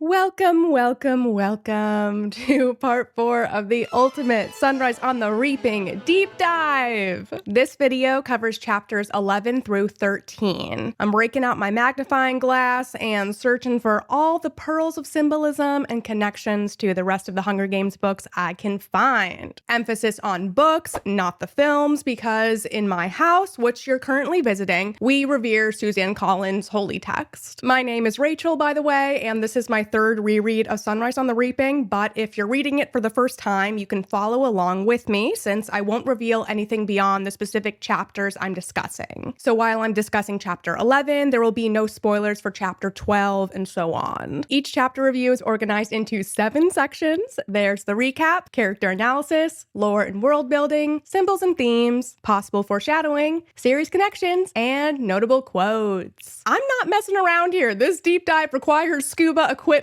Welcome to part 4 of the ultimate Sunrise on the Reaping deep dive. This video covers chapters 11 through 13. I'm breaking out my magnifying glass and searching for all the pearls of symbolism and connections to the rest of the Hunger Games books I can find. Emphasis on books, not the films, because in my house, which you're currently visiting, we revere Suzanne Collins' holy text. My name is Rachel, by the way, and this is my third reread of Sunrise on the Reaping, but if you're reading it for the first time, you can follow along with me since I won't reveal anything beyond the specific chapters I'm discussing. So while I'm discussing chapter 11, there will be no spoilers for chapter 12 and so on. Each chapter review is organized into 7 sections. There's the recap, character analysis, lore and world building, symbols and themes, possible foreshadowing, series connections, and notable quotes. I'm not messing around here. This deep dive requires scuba equipment.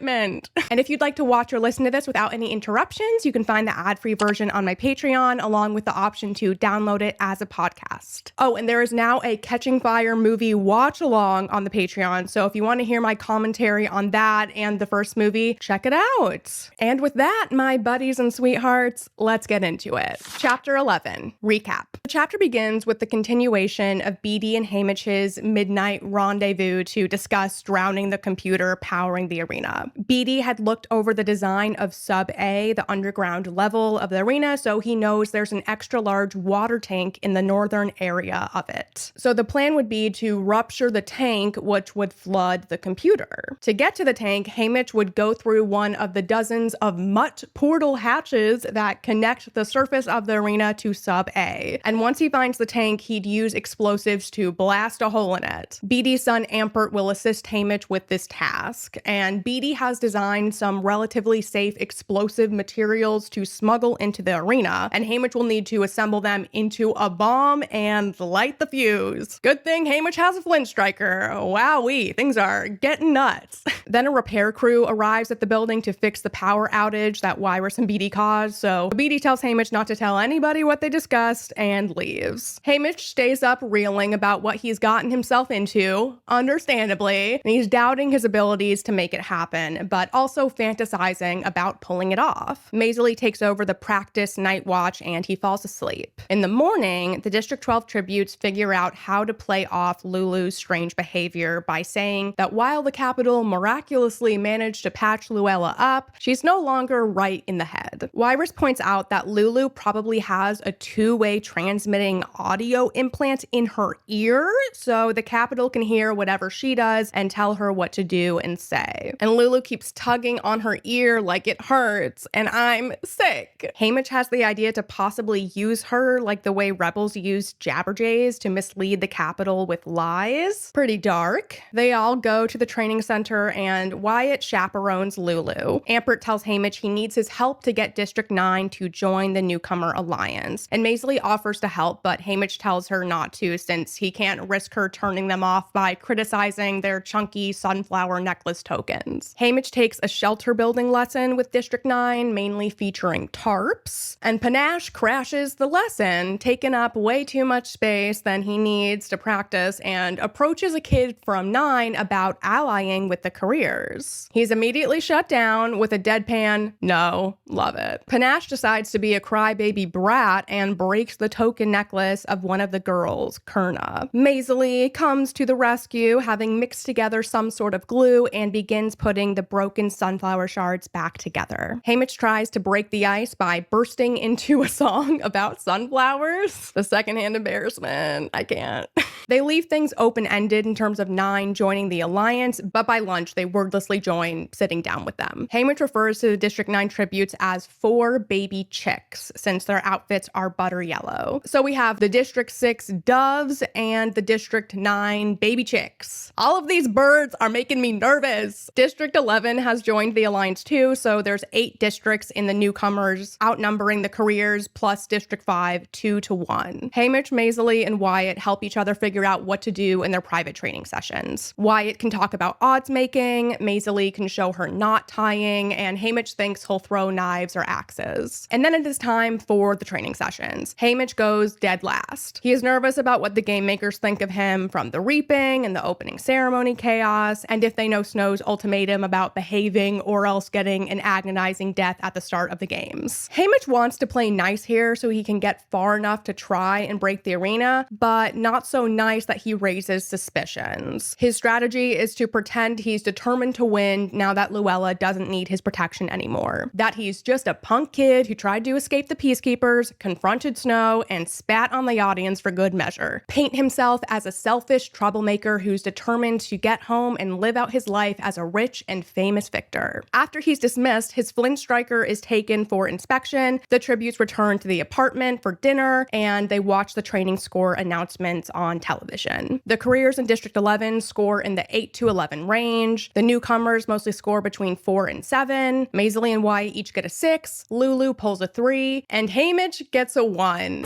And if you'd like to watch or listen to this without any interruptions, you can find the ad-free version on my Patreon, along with the option to download it as a podcast. Oh, and there is now a Catching Fire movie watch-along on the Patreon, so if you want to hear my commentary on that and the first movie, check it out. And with that, my buddies and sweethearts, let's get into it. Chapter 11, Recap. The chapter begins with the continuation of Beetee and Haymitch's midnight rendezvous to discuss drowning the computer powering the arena. Beetee had looked over the design of Sub A, the underground level of the arena, so he knows there's an extra large water tank in the northern area of it. So the plan would be to rupture the tank, which would flood the computer. To get to the tank, Haymitch would go through one of the dozens of mutt portal hatches that connect the surface of the arena to Sub A. And once he finds the tank, he'd use explosives to blast a hole in it. Beetee's son Ampert will assist Haymitch with this task, and Beetee has designed some relatively safe explosive materials to smuggle into the arena, and Haymitch will need to assemble them into a bomb and light the fuse. Good thing Haymitch has a flint striker. Wowee, things are getting nuts. Then a repair crew arrives at the building to fix the power outage that Wyrus and Beetee caused, so Beetee tells Haymitch not to tell anybody what they discussed and leaves. Haymitch stays up reeling about what he's gotten himself into, understandably, and he's doubting his abilities to make it happen, but also fantasizing about pulling it off. Maisley takes over the practice night watch and he falls asleep. In the morning, the District 12 tributes figure out how to play off Lulu's strange behavior by saying that while the Capitol miraculously managed to patch Luella up, she's no longer right in the head. Wyrus points out that Lulu probably has a two-way transmitting audio implant in her ear, so the Capitol can hear whatever she does and tell her what to do and say. And Lulu keeps tugging on her ear like it hurts, and I'm sick. Haymitch has the idea to possibly use her like the way rebels used Jabberjays to mislead the Capitol with lies. Pretty dark. They all go to the training center, and Wyatt chaperones Lulu. Ampert tells Haymitch he needs his help to get District 9 to join the newcomer alliance, and Maisley offers to help, but Haymitch tells her not to since he can't risk her turning them off by criticizing their chunky sunflower necklace tokens. Haymitch takes a shelter building lesson with District 9, mainly featuring tarps, and Panache crashes the lesson, taking up way too much space than he needs to practice, and approaches a kid from 9 about allying with the careers. He's immediately shut down with a deadpan, "No, love it." Panache decides to be a crybaby brat and breaks the token necklace of one of the girls, Kurna. Maisley comes to the rescue, having mixed together some sort of glue, and begins putting the broken sunflower shards back together. Haymitch tries to break the ice by bursting into a song about sunflowers. The secondhand embarrassment. I can't. They leave things open-ended in terms of 9 joining the Alliance, but by lunch they wordlessly join, sitting down with them. Haymitch refers to the District 9 tributes as 4 baby chicks, since their outfits are butter yellow. So we have the District 6 doves and the District 9 baby chicks. All of these birds are making me nervous. District 11 has joined the Alliance too, so there's 8 districts in the newcomers, outnumbering the careers, plus District 5 2-1. Haymitch, Maisley, and Wyatt help each other figure out what to do in their private training sessions. Wyatt can talk about odds making, Maisley can show her knot tying, and Haymitch thinks he'll throw knives or axes. And then it is time for the training sessions. Haymitch goes goes dead last. He is nervous about what the game makers think of him from the reaping and the opening ceremony chaos, and if they know Snow's ultimatum about behaving or else getting an agonizing death at the start of the games. Haymitch wants to play nice here so he can get far enough to try and break the arena, but not so nice that he raises suspicions. His strategy is to pretend he's determined to win now that Luella doesn't need his protection anymore. That he's just a punk kid who tried to escape the Peacekeepers, confronted Snow, and spat on the audience for good measure. Paint himself as a selfish troublemaker who's determined to get home and live out his life as a rich and famous victor. After he's dismissed, his Flint striker is taken for inspection, the tributes return to the apartment for dinner, and they watch the training score announcements on television. The careers in District 11 score in the 8 to 11 range. The newcomers mostly score between 4 and 7. Maisley and Wyatt each get a 6. Lulu pulls a 3, and Haymitch gets a 1.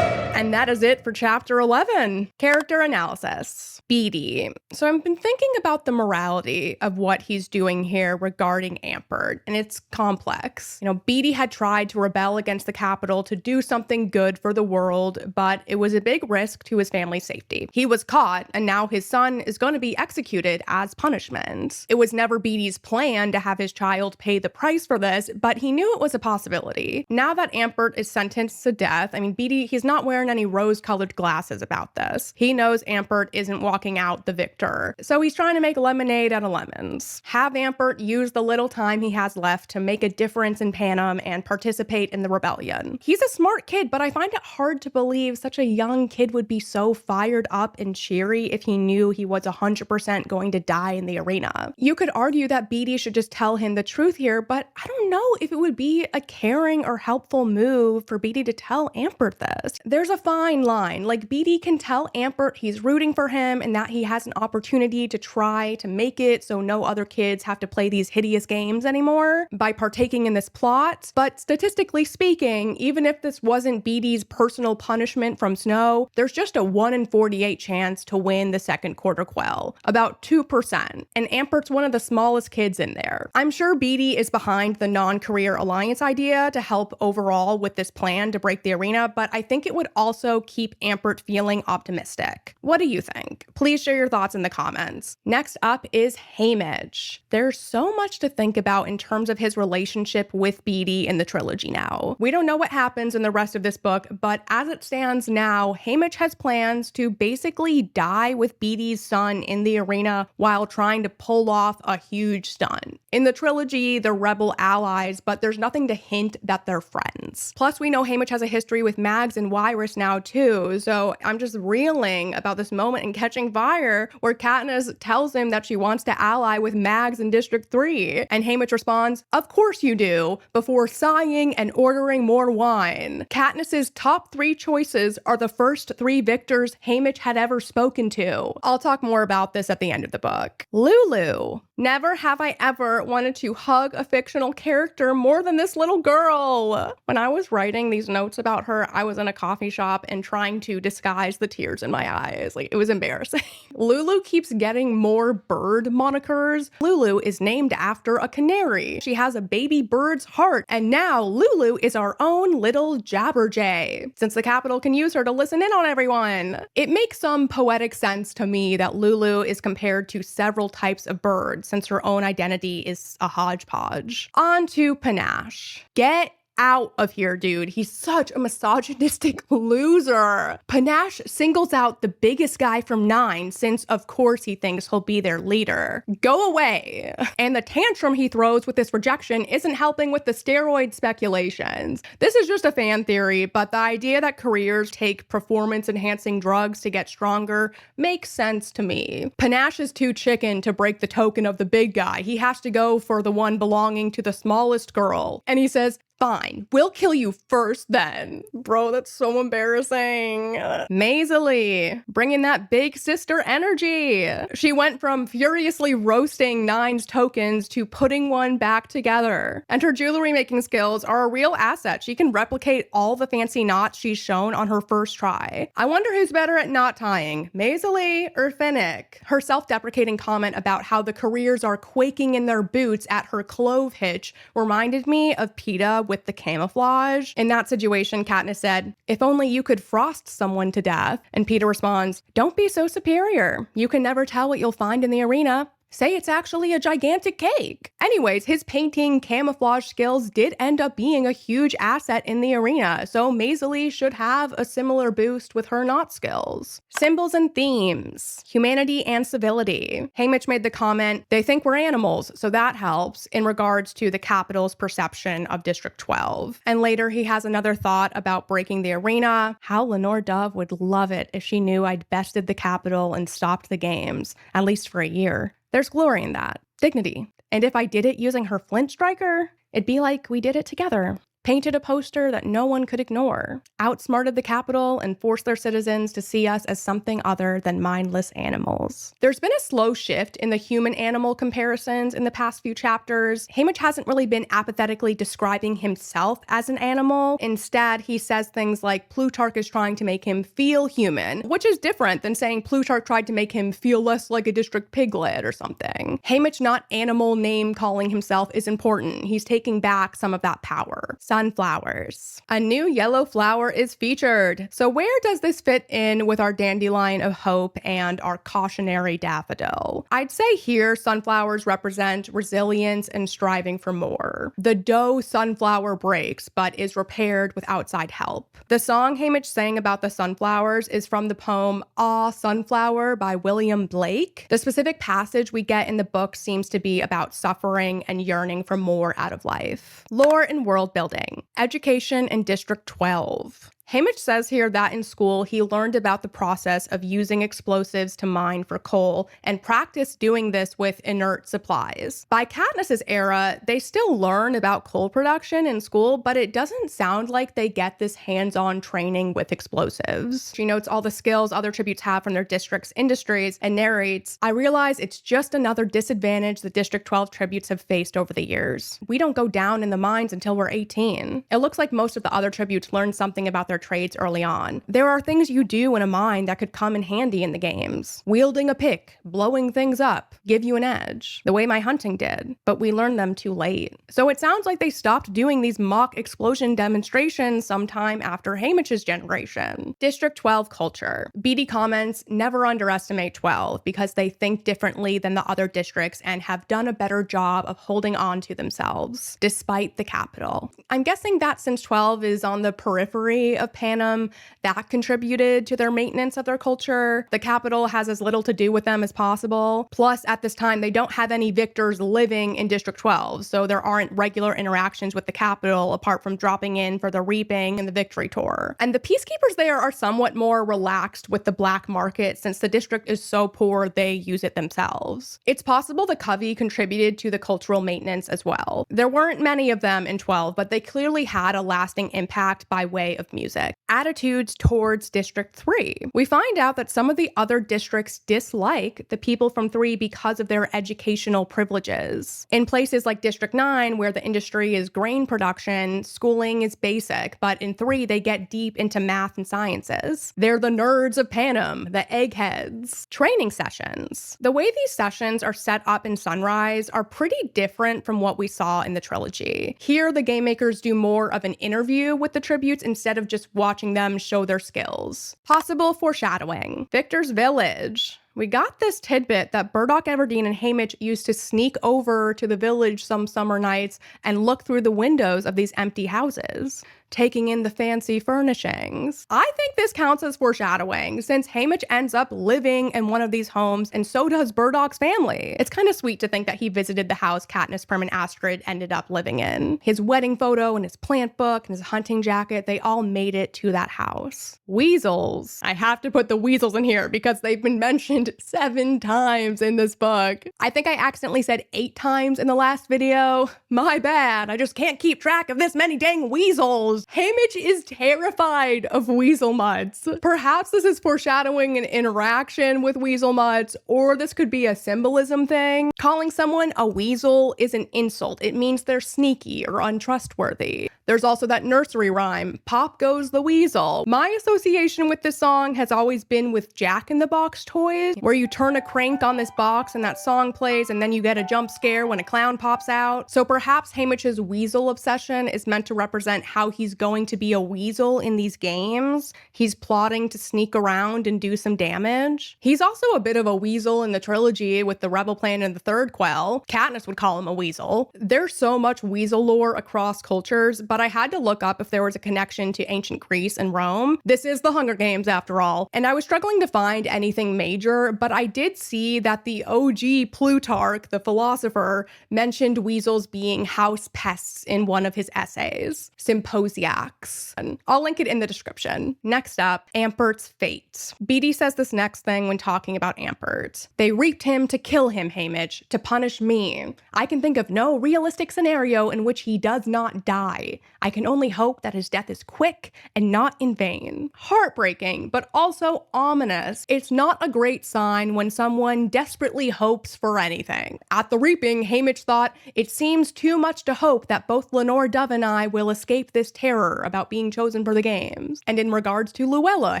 And that is it for chapter 11. Character analysis. Beetee. So I've been thinking about the morality of what he's doing here regarding Ampert, and it's complex. Beetee had tried to rebel against the Capitol to do something good for the world, but it was a big risk to his family's safety. He was caught, and now his son is going to be executed as punishment. It was never Beetee's plan to have his child pay the price for this, but he knew it was a possibility. Now that Ampert is sentenced to death, Beetee, he's not wearing any rose-colored glasses about this. He knows Ampert isn't walking out the victor, so he's trying to make lemonade out of lemons. Have Ampert use the little time he has left to make a difference in Panem and participate in the rebellion. He's a smart kid, but I find it hard to believe such a young kid would be so fired up and cheery if he knew he was 100% going to die in the arena. You could argue that Beetee should just tell him the truth here, but I don't know if it would be a caring or helpful move for Beetee to tell Ampert this. There's a fine line. Beetee can tell Ampert he's rooting for him and that he has an opportunity to try to make it so no other kids have to play these hideous games anymore by partaking in this plot. But statistically speaking, even if this wasn't Beetee's personal punishment from Snow, there's just a 1 in 48 chance to win the second quarter quell, about 2%. And Ampert's one of the smallest kids in there. I'm sure Beetee is behind the non-career alliance idea to help overall with this plan to break the arena, but I think it would also keep Ampert feeling optimistic. What do you think? Please share your thoughts in the comments. Next up is Haymitch. There's so much to think about in terms of his relationship with Beetee in the trilogy now. We don't know what happens in the rest of this book, but as it stands now, Haymitch has plans to basically die with Beetee's son in the arena while trying to pull off a huge stunt. In the trilogy, they're rebel allies, but there's nothing to hint that they're friends. Plus, we know Haymitch has a history with Mags and Wyrus now too, so I'm just reeling about this moment in Catching Fire where Katniss tells him that she wants to ally with Mags in District 3, and Haymitch responds, "Of course you do," before sighing and ordering more wine. Katniss's top 3 choices are the first 3 victors Haymitch had ever spoken to. I'll talk more about this at the end of the book. Lulu. Never have I ever wanted to hug a fictional character more than this little girl. When I was writing these notes about her, I was in a coffee shop and trying to disguise the tears in my eyes. It was embarrassing. Lulu keeps getting more bird monikers. Lulu is named after a canary. She has a baby bird's heart, and now Lulu is our own little Jabberjay, since the Capitol can use her to listen in on everyone. It makes some poetic sense to me that Lulu is compared to several types of birds, since her own identity is a hodgepodge. On to Panache. Get out of here, dude. He's such a misogynistic loser. Panache singles out the biggest guy from 9 since, of course, he thinks he'll be their leader. Go away. And the tantrum he throws with this rejection isn't helping with the steroid speculations. This is just a fan theory, but the idea that careers take performance-enhancing drugs to get stronger makes sense to me. Panache is too chicken to break the token of the big guy. He has to go for the one belonging to the smallest girl. And he says, "Fine, we'll kill you first then." Bro, that's so embarrassing. Maisley, bringing that big sister energy. She went from furiously roasting 9's tokens to putting one back together. And her jewelry making skills are a real asset. She can replicate all the fancy knots she's shown on her first try. I wonder who's better at knot tying, Maisley or Finnick? Her self-deprecating comment about how the careers are quaking in their boots at her clove hitch reminded me of Peeta with the camouflage. In that situation, Katniss said, "If only you could frost someone to death." And Peeta responds, "Don't be so superior. You can never tell what you'll find in the arena. Say it's actually a gigantic cake." Anyways, his painting camouflage skills did end up being a huge asset in the arena, so Maisie should have a similar boost with her knot skills. Symbols and themes. Humanity and civility. Haymitch made the comment, "They think we're animals, so that helps," in regards to the Capitol's perception of District 12. And later he has another thought about breaking the arena. How Lenore Dove would love it if she knew I'd bested the Capitol and stopped the games, at least for a year. There's glory in that. Dignity. And if I did it using her flint striker, it'd be like we did it together. Painted a poster that no one could ignore. Outsmarted the Capitol and forced their citizens to see us as something other than mindless animals. There's been a slow shift in the human-animal comparisons in the past few chapters. Haymitch hasn't really been apathetically describing himself as an animal. Instead, he says things like Plutarch is trying to make him feel human, which is different than saying Plutarch tried to make him feel less like a district piglet or something. Haymitch not animal name calling himself is important. He's taking back some of that power. Sunflowers. A new yellow flower is featured. So where does this fit in with our dandelion of hope and our cautionary daffodil? I'd say here sunflowers represent resilience and striving for more. The doe sunflower breaks, but is repaired with outside help. The song Haymitch sang about the sunflowers is from the poem Aw, Sunflower by William Blake. The specific passage we get in the book seems to be about suffering and yearning for more out of life. Lore and world building. Education in District 12. Haymitch says here that in school he learned about the process of using explosives to mine for coal and practiced doing this with inert supplies. By Katniss's era, they still learn about coal production in school, but it doesn't sound like they get this hands-on training with explosives. She notes all the skills other tributes have from their district's industries and narrates, "I realize it's just another disadvantage the District 12 tributes have faced over the years. We don't go down in the mines until we're 18. It looks like most of the other tributes learned something about their trades early on. There are things you do in a mine that could come in handy in the games. Wielding a pick, blowing things up, give you an edge, the way my hunting did, but we learned them too late." So it sounds like they stopped doing these mock explosion demonstrations sometime after Haymitch's generation. District 12 culture. Beatty comments, "Never underestimate 12 because they think differently than the other districts and have done a better job of holding on to themselves, despite the Capitol." I'm guessing that since 12 is on the periphery of Panem, that contributed to their maintenance of their culture. The Capitol has as little to do with them as possible. Plus, at this time, they don't have any victors living in District 12, so there aren't regular interactions with the Capitol apart from dropping in for the reaping and the victory tour. And the peacekeepers there are somewhat more relaxed with the black market since the district is so poor they use it themselves. It's possible the Covey contributed to the cultural maintenance as well. There weren't many of them in 12, but they clearly had a lasting impact by way of music. Attitudes towards District 3. We find out that some of the other districts dislike the people from 3 because of their educational privileges. In places like District 9, where the industry is grain production, schooling is basic, but in 3 they get deep into math and sciences. They're the nerds of Panem, the eggheads. Training sessions. The way these sessions are set up in Sunrise are pretty different from what we saw in the trilogy. Here, the game makers do more of an interview with the tributes instead of just watching them show their skills. Possible foreshadowing. Victor's Village. We got this tidbit that Burdock, Everdeen, and Haymitch used to sneak over to the village some summer nights and look through the windows of these empty houses, taking in the fancy furnishings. I think this counts as foreshadowing, since Haymitch ends up living in one of these homes, and so does Burdock's family. It's kind of sweet to think that he visited the house Katniss, Prim, and Astrid ended up living in. His wedding photo and his plant book and his hunting jacket, they all made it to that house. Weasels. I have to put the weasels in here because they've been mentioned 7 times in this book. I think I accidentally said 8 times in the last video. My bad, I just can't keep track of this many dang weasels. weasels. Haymitch is terrified of weasel mutts. Perhaps this is foreshadowing an interaction with weasel mutts, or this could be a symbolism thing. Calling someone a weasel is an insult. It means they're sneaky or untrustworthy. There's also that nursery rhyme, "Pop goes the weasel." My association with this song has always been with Jack in the Box toys, where you turn a crank on this box and that song plays and then you get a jump scare when a clown pops out. So perhaps Haymitch's weasel obsession is meant to represent how he's going to be a weasel in these games. He's plotting to sneak around and do some damage. He's also a bit of a weasel in the trilogy with the Rebel Plan and the Third Quell. Katniss would call him a weasel. There's so much weasel lore across cultures, but I had to look up if there was a connection to ancient Greece and Rome. This is the Hunger Games after all, and I was struggling to find anything major, but I did see that the OG Plutarch, the philosopher, mentioned weasels being house pests in one of his essays, Symposiacs. And I'll link it in the description. Next up, Ampert's fate. Beatty says this next thing when talking about Ampert. "They reaped him to kill him, Haymitch, to punish me. I can think of no realistic scenario in which he does not die. I can only hope that his death is quick and not in vain." Heartbreaking, but also ominous. It's not a great sign when someone desperately hopes for anything. At the reaping, Haymitch thought, "It seems too much to hope that both Lenore Dove and I will escape this terror about being chosen for the games." And in regards to Luella,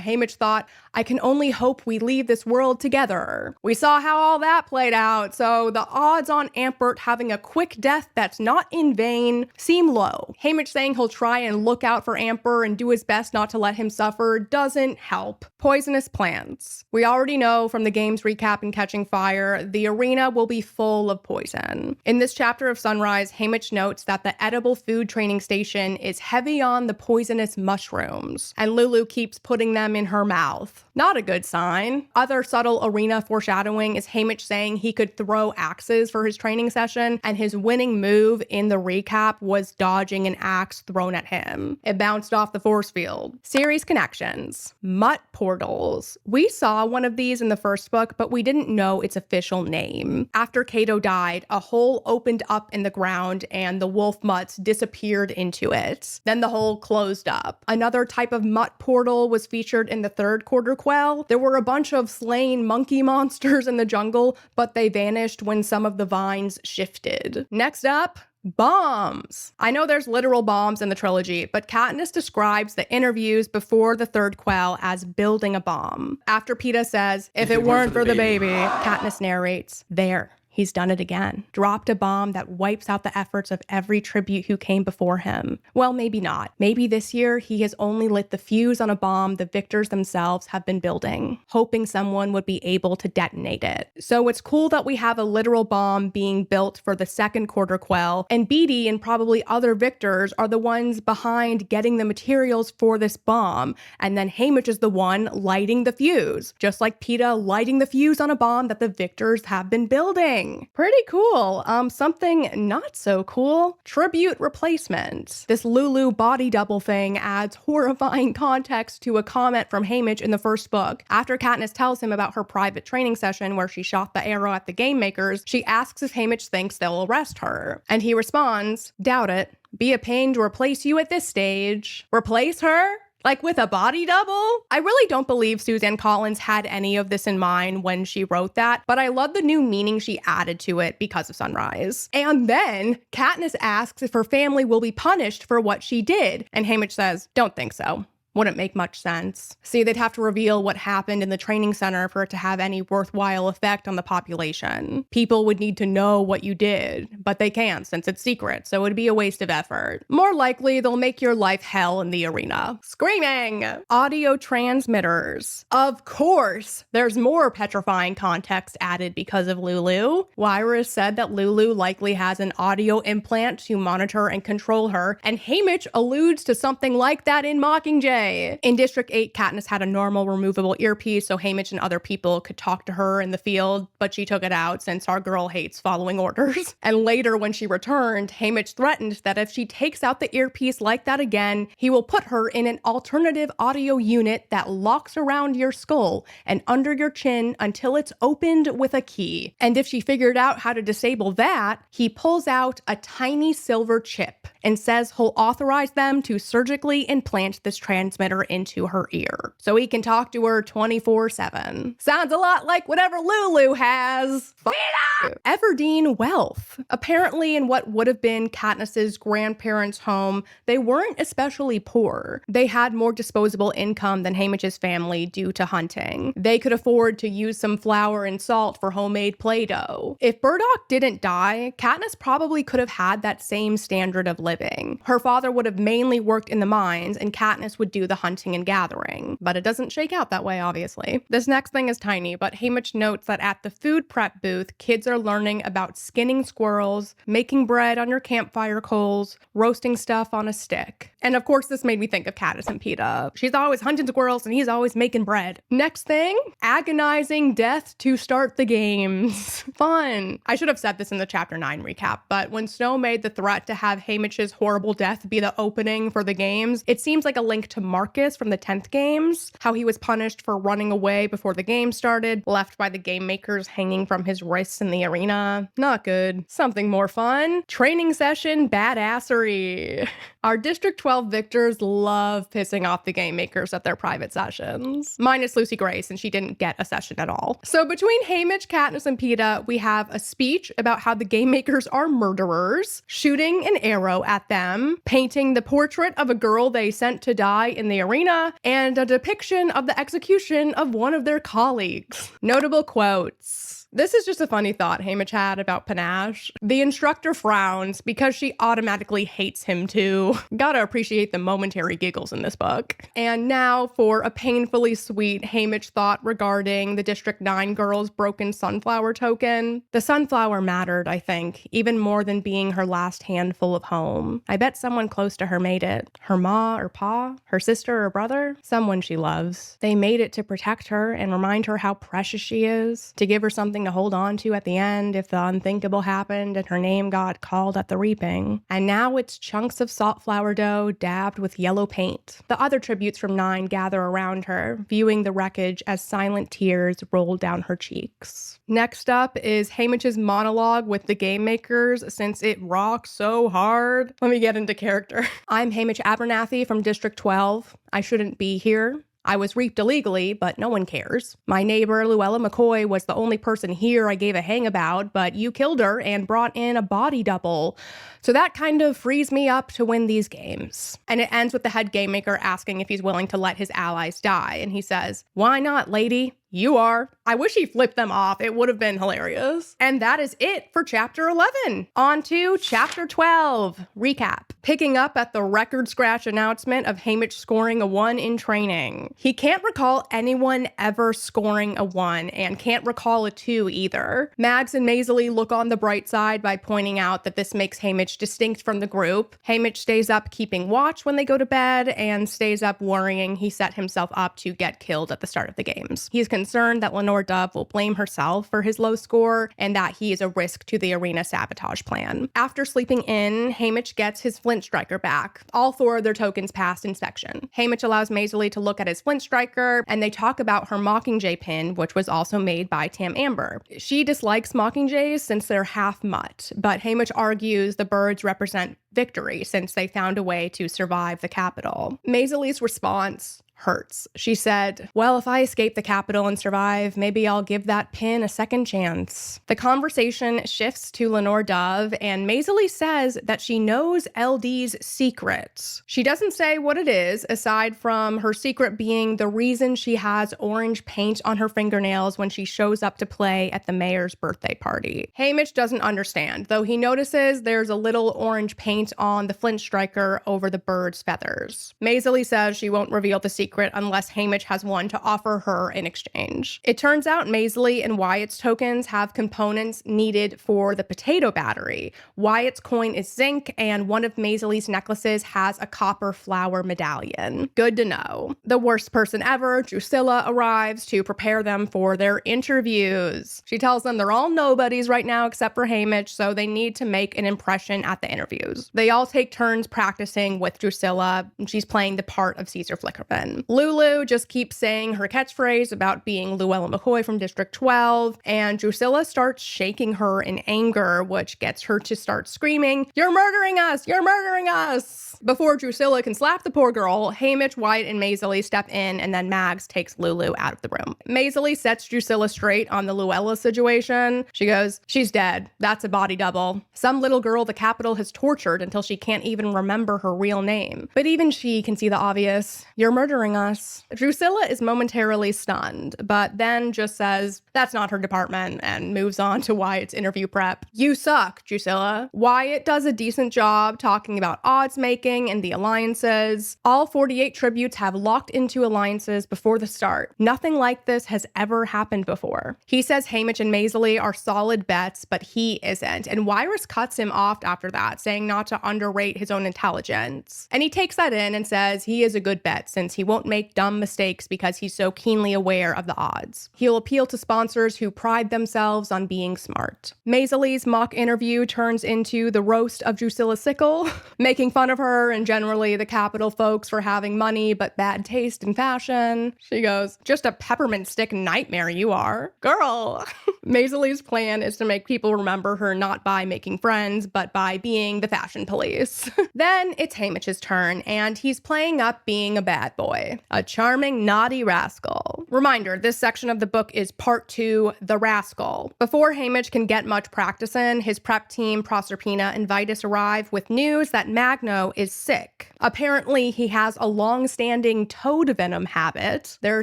Haymitch thought, "I can only hope we leave this world together." We saw how all that played out, so the odds on Ampert having a quick death that's not in vain seem low. Haymitch saying he'll try and look out for Amper and do his best not to let him suffer doesn't help. Poisonous plants. We already know from the game's recap in Catching Fire, the arena will be full of poison. In this chapter of Sunrise, Haymitch notes that the edible food training station is heavy on the poisonous mushrooms, and Lulu keeps putting them in her mouth. Not a good sign. Other subtle arena foreshadowing is Haymitch saying he could throw axes for his training session, and his winning move in the recap was dodging an axe thrown at him. It bounced off the force field. Series connections. Mutt portals. We saw one of these in the first book, but we didn't know its official name. After Cato died, a hole opened up in the ground and the wolf mutts disappeared into it. Then the hole closed up. Another type of mutt portal was featured in the third quarter quell. There were a bunch of slain monkey monsters in the jungle, but they vanished when some of the vines shifted. Next up, bombs. I know there's literal bombs in the trilogy, but Katniss describes the interviews before the third quell as building a bomb. After Peeta says, "If it weren't for the baby," Katniss narrates, "There. He's done it again. Dropped a bomb that wipes out the efforts of every tribute who came before him. Well, maybe not. Maybe this year he has only lit the fuse on a bomb the victors themselves have been building, hoping someone would be able to detonate it. So it's cool that we have a literal bomb being built for the second quarter quell, and Beatty and probably other victors are the ones behind getting the materials for this bomb, and then Haymitch is the one lighting the fuse, just like Peeta lighting the fuse on a bomb that the victors have been building. Pretty cool. Something not so cool. Tribute replacement. This Lulu body double thing adds horrifying context to a comment from Haymitch in the first book. After Katniss tells him about her private training session where she shot the arrow at the game makers, she asks if Haymitch thinks they'll arrest her. And he responds, "Doubt it. Be a pain to replace you at this stage." Replace her? Like with a body double? I really don't believe Suzanne Collins had any of this in mind when she wrote that, but I love the new meaning she added to it because of Sunrise. And then Katniss asks if her family will be punished for what she did, and Haymitch says, "Don't think so. Wouldn't make much sense." See, they'd have to reveal what happened in the training center for it to have any worthwhile effect on the population. People would need to know what you did, but they can't since it's secret, so it'd be a waste of effort. More likely, they'll make your life hell in the arena. Screaming! Audio transmitters. Of course, there's more petrifying context added because of Lulu. Wyra said that Lulu likely has an audio implant to monitor and control her, and Haymitch alludes to something like that in Mockingjay. In District 8, Katniss had a normal removable earpiece so Haymitch and other people could talk to her in the field, but she took it out since our girl hates following orders. And later when she returned, Haymitch threatened that if she takes out the earpiece like that again, he will put her in an alternative audio unit that locks around your skull and under your chin until it's opened with a key. And if she figured out how to disable that, he pulls out a tiny silver chip and says he'll authorize them to surgically implant this transmitter into her ear so he can talk to her 24/7. Sounds a lot like whatever Lulu has. Peeta! Everdeen wealth. Apparently, in what would have been Katniss's grandparents' home, they weren't especially poor. They had more disposable income than Haymitch's family due to hunting. They could afford to use some flour and salt for homemade Play-Doh. If Burdock didn't die, Katniss probably could have had that same standard of living. Her father would have mainly worked in the mines, and Katniss would do the hunting and gathering. But it doesn't shake out that way, obviously. This next thing is tiny, but Haymitch notes that at the food prep booth, kids are learning about skinning squirrels, making bread on your campfire coals, roasting stuff on a stick. And of course, this made me think of Katniss and Peeta. She's always hunting squirrels and he's always making bread. Next thing, agonizing death to start the games. Fun. I should have said this in the chapter 9 recap, but when Snow made the threat to have Haymitch's horrible death be the opening for the games, it seems like a link to Marcus from the 10th games, how he was punished for running away before the game started, left by the game makers hanging from his wrists in the arena. Not good. Something more fun. Training session badassery. Our District 12 victors love pissing off the game makers at their private sessions. Minus Lucy Gray, since she didn't get a session at all. So between Haymitch, Katniss, and Peeta, we have a speech about how the game makers are murderers, shooting an arrow at them, painting the portrait of a girl they sent to die in the arena, and a depiction of the execution of one of their colleagues. Notable quotes. This is just a funny thought Haymitch had about Panache. The instructor frowns because she automatically hates him too. Gotta appreciate the momentary giggles in this book. And now for a painfully sweet Haymitch thought regarding the District 9 girl's broken sunflower token. The sunflower mattered, I think, even more than being her last handful of home. I bet someone close to her made it. Her ma or pa? Her sister or brother? Someone she loves. They made it to protect her and remind her how precious she is, to give her something to hold on to at the end if the unthinkable happened and her name got called at the reaping. And now it's chunks of salt flour dough dabbed with yellow paint. The other tributes from 9 gather around her, viewing the wreckage as silent tears roll down her cheeks. Next up is Haymitch's monologue with the game makers, since it rocks so hard. Let me get into character. I'm Haymitch Abernathy from District 12. I shouldn't be here. I was reaped illegally, but no one cares. My neighbor, Luella McCoy, was the only person here I gave a hang about, but you killed her and brought in a body double. So that kind of frees me up to win these games. And it ends with the head game maker asking if he's willing to let his allies die. And he says, "Why not, lady? You are." I wish he flipped them off. It would have been hilarious. And that is it for chapter 11. On to chapter 12. Recap. Picking up at the record scratch announcement of Haymitch scoring a 1 in training. He can't recall anyone ever scoring a 1 and can't recall a 2 either. Mags and Maisley look on the bright side by pointing out that this makes Haymitch distinct from the group. Haymitch stays up keeping watch when they go to bed and stays up worrying he set himself up to get killed at the start of the games. He's concerned that Lenore Dove will blame herself for his low score and that he is a risk to the arena sabotage plan. After sleeping in, Haymitch gets his flint striker back. All 4 of their tokens passed inspection. Haymitch allows Maisley to look at his flint striker, and they talk about her Mockingjay pin, which was also made by Tam Amber. She dislikes Mockingjays since they're half mutt, but Haymitch argues the birds represent victory since they found a way to survive the Capitol. Maisley's response hurts. She said, "Well, if I escape the Capitol and survive, maybe I'll give that pin a second chance." The conversation shifts to Lenore Dove, and Maisley says that she knows LD's secret. She doesn't say what it is, aside from her secret being the reason she has orange paint on her fingernails when she shows up to play at the mayor's birthday party. Haymitch doesn't understand, though he notices there's a little orange paint on the flint striker over the bird's feathers. Maisley says she won't reveal the secret unless Haymitch has one to offer her in exchange. It turns out Maisley and Wyatt's tokens have components needed for the potato battery. Wyatt's coin is zinc, and one of Maisley's necklaces has a copper flower medallion. Good to know. The worst person ever, Drusilla, arrives to prepare them for their interviews. She tells them they're all nobodies right now except for Haymitch, so they need to make an impression at the interviews. They all take turns practicing with Drusilla. She's playing the part of Caesar Flickerman. time. Lulu just keeps saying her catchphrase about being Luella McCoy from District 12, and Drusilla starts shaking her in anger, which gets her to start screaming, "You're murdering us! You're murdering us!" Before Drusilla can slap the poor girl, Haymitch, Wyatt, and Maisie step in, and then Mags takes Lulu out of the room. Maisie sets Drusilla straight on the Luella situation. She goes, "She's dead. That's a body double. Some little girl the Capitol has tortured until she can't even remember her real name. But even she can see the obvious. You're murdering us." Drusilla is momentarily stunned, but then just says, "That's not her department," and moves on to Wyatt's interview prep. "You suck, Drusilla." Wyatt does a decent job talking about odds making and the alliances. All 48 tributes have locked into alliances before the start. Nothing like this has ever happened before. He says Haymitch and Maisie are solid bets, but he isn't. And Wyrus cuts him off after that, saying not to underrate his own intelligence. And he takes that in and says he is a good bet since he won't make dumb mistakes because he's so keenly aware of the odds. He'll appeal to sponsors who pride themselves on being smart. Maisie's mock interview turns into the roast of Drusilla Sickle, making fun of her and generally the Capitol folks for having money but bad taste in fashion. She goes, "Just a peppermint stick nightmare you are. Girl." Maisie's plan is to make people remember her not by making friends, but by being the fashion police. Then it's Haymitch's turn, and he's playing up being a bad boy. A charming, naughty rascal. Reminder, this section of the book is part 2, The Rascal. Before Haymitch can get much practice in, his prep team, Proserpina and Vitus arrive with news that Magno is sick. Apparently, he has a long-standing toad venom habit. There are